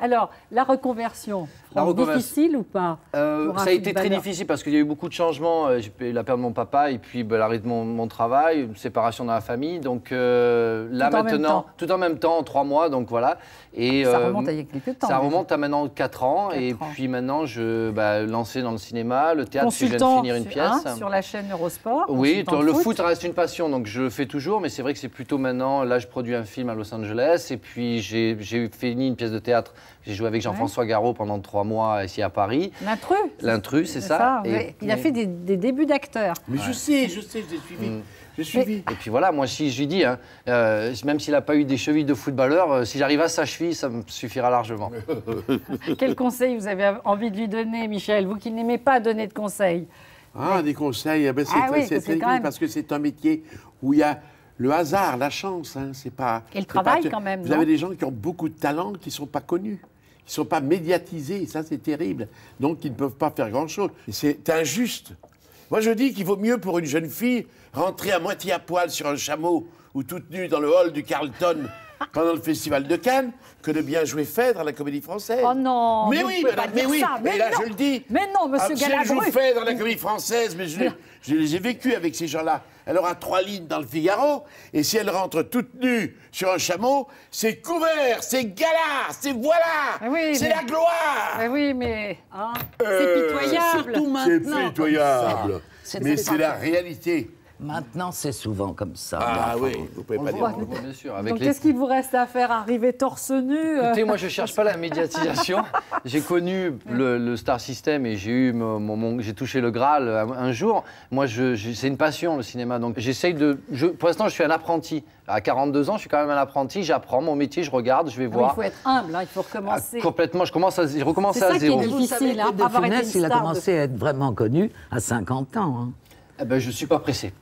[SPEAKER 1] Alors, la reconversion,
[SPEAKER 10] La reconversion.
[SPEAKER 1] difficile ou pas? pour un
[SPEAKER 10] Ça a été très
[SPEAKER 1] footballeur
[SPEAKER 10] difficile parce qu'il y a eu beaucoup de changements. J'ai eu la perte de mon papa et puis l'arrêt de mon travail, une séparation dans la famille. Donc là
[SPEAKER 1] Tout en même
[SPEAKER 10] maintenant,
[SPEAKER 1] temps.
[SPEAKER 10] tout en même temps, en 3 mois, donc voilà. Et,
[SPEAKER 1] Ça remonte à il y a quelques temps,
[SPEAKER 10] Ça
[SPEAKER 1] déjà.
[SPEAKER 10] remonte à maintenant 4 ans.
[SPEAKER 1] 4
[SPEAKER 10] et
[SPEAKER 1] ans.
[SPEAKER 10] puis maintenant, je lancé dans le cinéma, le théâtre, puis je viens de
[SPEAKER 1] Consultant
[SPEAKER 10] finir une pièce.
[SPEAKER 1] sur la chaîne Eurosport.
[SPEAKER 10] Oui,
[SPEAKER 1] consultant de
[SPEAKER 10] le foot reste une passion, donc je le fais toujours, mais c'est vrai que c'est plutôt maintenant, là je produis un film à Los Angeles, et puis j'ai fini une pièce de théâtre, j'ai joué avec Jean-François Garot pendant 3 mois ici à Paris.
[SPEAKER 1] L'intrus.
[SPEAKER 10] L'intrus, c'est ça.
[SPEAKER 1] Il a fait des débuts d'acteur.
[SPEAKER 2] Mais je sais, je l'ai suivi. J'ai suivi.
[SPEAKER 10] Et puis voilà, moi si je lui dis, hein, même s'il n'a pas eu des chevilles de footballeur, si j'arrive à sa cheville, ça me suffira largement.
[SPEAKER 1] Quel conseil vous avez envie de lui donner, Michel, vous qui n'aimez pas donner de conseils?
[SPEAKER 2] Ah, des conseils. Ben,
[SPEAKER 1] Ah oui,
[SPEAKER 2] c'est
[SPEAKER 1] parce que quand même-
[SPEAKER 2] parce que c'est un métier où il y a le hasard, la chance. Hein, c'est pas.
[SPEAKER 1] Et le
[SPEAKER 2] c'est
[SPEAKER 1] travail,
[SPEAKER 2] pas-
[SPEAKER 1] quand même,
[SPEAKER 2] Vous
[SPEAKER 1] non?
[SPEAKER 2] avez des gens qui ont beaucoup de talent qui ne sont pas connus, qui ne sont pas médiatisés. Ça, c'est terrible. Donc, ils ne peuvent pas faire grand-chose. Et c'est injuste. Moi, je dis qu'il vaut mieux pour une jeune fille rentrer à moitié à poil sur un chameau ou toute nue dans le hall du Carlton pendant le festival de Cannes que de bien jouer Phèdre à la Comédie Française.
[SPEAKER 1] Oh non,
[SPEAKER 2] Mais
[SPEAKER 1] vous
[SPEAKER 2] oui,
[SPEAKER 1] pouvez
[SPEAKER 2] madame,
[SPEAKER 1] pas
[SPEAKER 2] mais
[SPEAKER 1] dire
[SPEAKER 2] oui,
[SPEAKER 1] ça,
[SPEAKER 2] mais là
[SPEAKER 1] non.
[SPEAKER 2] je le dis.
[SPEAKER 1] Mais non, monsieur
[SPEAKER 2] Si elle joue
[SPEAKER 1] Galabru.
[SPEAKER 2] Phèdre à la Comédie Française, mais je les ai vécus avec ces gens-là. Elle aura 3 lignes dans le Figaro, et si elle rentre toute nue sur un chameau, c'est couvert, c'est gala, c'est voilà,
[SPEAKER 1] Mais oui,
[SPEAKER 2] c'est
[SPEAKER 1] mais-
[SPEAKER 2] la gloire.
[SPEAKER 1] Mais oui, mais c'est pitoyable.
[SPEAKER 8] Surtout
[SPEAKER 2] C'est
[SPEAKER 8] maintenant.
[SPEAKER 2] pitoyable.
[SPEAKER 8] C'est
[SPEAKER 2] Mais
[SPEAKER 8] ça.
[SPEAKER 2] c'est la réalité.
[SPEAKER 8] Maintenant, c'est souvent comme ça.
[SPEAKER 2] Ah oui, vous pouvez pas dire.
[SPEAKER 10] Bien sûr.
[SPEAKER 1] Donc, qu'est-ce qu'il vous reste à faire? Arriver torse nu
[SPEAKER 10] Écoutez, moi, je cherche pas la médiatisation. J'ai connu le Star System et j'ai eu j'ai touché le Graal un jour. Moi, c'est une passion, le cinéma. Donc, j'essaye pour l'instant, je suis un apprenti. À 42 ans, je suis quand même un apprenti. J'apprends mon métier, je regarde, je vais voir.
[SPEAKER 1] Il faut être humble, hein, il faut recommencer.
[SPEAKER 10] Complètement, je recommence à zéro.
[SPEAKER 1] C'est ça qui est difficile,
[SPEAKER 8] Vous savez que
[SPEAKER 1] avoir été
[SPEAKER 8] De Funès,
[SPEAKER 1] une
[SPEAKER 8] il a
[SPEAKER 1] star
[SPEAKER 8] commencé à être vraiment connu à 50 ans. Hein.
[SPEAKER 10] Eh ben, je suis pas pressé.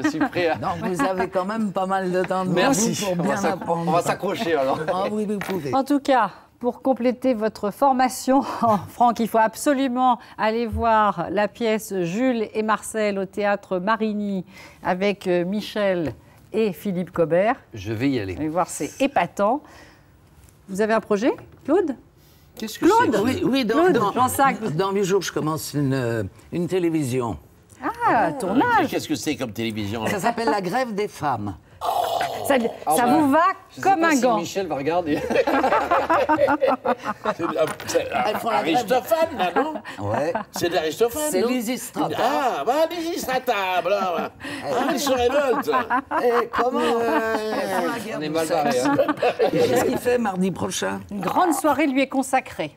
[SPEAKER 10] Je suis prêt à...
[SPEAKER 8] Donc vous avez quand même pas mal de temps de
[SPEAKER 10] Merci.
[SPEAKER 8] pour bien apprendre.
[SPEAKER 10] On va s'accrocher alors.
[SPEAKER 8] Ah oui, vous pouvez.
[SPEAKER 1] En tout cas, pour compléter votre formation, Franck, il faut absolument aller voir la pièce Jules et Marcel au théâtre Marigny avec Michel et Philippe Cobert.
[SPEAKER 10] Je vais y aller.
[SPEAKER 1] Allez voir, c'est épatant. Vous avez un projet, Claude?
[SPEAKER 2] Qu'est-ce que
[SPEAKER 1] Claude,
[SPEAKER 2] c'est?
[SPEAKER 8] Oui, dans 8 jours, je commence une télévision.
[SPEAKER 1] Ah, tournage.
[SPEAKER 2] Qu'est-ce que c'est comme télévision?
[SPEAKER 8] Ça s'appelle La Grève des femmes.
[SPEAKER 1] Ça vous va comme un gant.
[SPEAKER 10] Michel va regarder.
[SPEAKER 2] Aristophane, là, non?
[SPEAKER 8] Ouais.
[SPEAKER 2] C'est d'Aristophane,
[SPEAKER 8] C'est
[SPEAKER 2] non?
[SPEAKER 8] Lysistrata.
[SPEAKER 2] Ah, bah, Lysistratable, là. Ah, il se révolte.
[SPEAKER 8] Et comment
[SPEAKER 10] On est mal barré. Hein.
[SPEAKER 8] Qu'est-ce qu'il fait mardi prochain?
[SPEAKER 1] Une grande soirée lui est consacrée.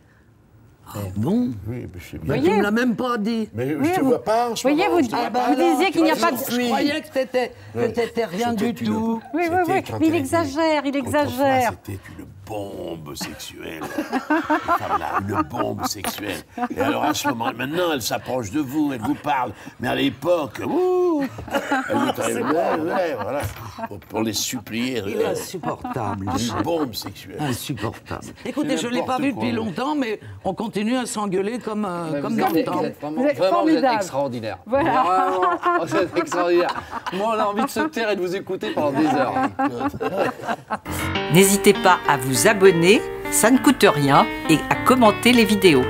[SPEAKER 8] Bon,
[SPEAKER 2] Oui, mais je sais bien.
[SPEAKER 8] mais tu ne me l'as même pas dit.
[SPEAKER 2] Mais je te vois pas en ce
[SPEAKER 1] Voyez,
[SPEAKER 2] moment.
[SPEAKER 1] vous,
[SPEAKER 2] je te vois
[SPEAKER 1] vous
[SPEAKER 2] pas.
[SPEAKER 1] disiez qu'il n'y a pas de...
[SPEAKER 8] Je croyais que t'étais rien du tout.
[SPEAKER 1] Oui,
[SPEAKER 2] C'était
[SPEAKER 1] mais
[SPEAKER 2] quand
[SPEAKER 1] il
[SPEAKER 2] elle
[SPEAKER 1] exagère, il
[SPEAKER 2] Autrefois,
[SPEAKER 1] exagère.
[SPEAKER 2] C'était une bombe sexuelle. Voilà, une bombe sexuelle. Et alors à ce moment, maintenant, elle s'approche de vous, elle vous parle. Mais à l'époque, elle vous voilà, pour les supplier.
[SPEAKER 8] Il est insupportable.
[SPEAKER 2] Une bombe sexuelle.
[SPEAKER 8] Insupportable. Écoutez, je ne l'ai pas vu depuis longtemps, mais on continue à s'engueuler comme dans le temps.
[SPEAKER 10] Vous êtes vraiment,
[SPEAKER 1] Vous êtes
[SPEAKER 10] vraiment, vous êtes
[SPEAKER 1] formidable.
[SPEAKER 10] extraordinaire.
[SPEAKER 1] Voilà.
[SPEAKER 10] Vraiment, vous êtes extraordinaire. Moi, on a envie de se taire et de vous écouter pendant des heures.
[SPEAKER 11] N'hésitez pas à vous abonner, ça ne coûte rien, et à commenter les vidéos.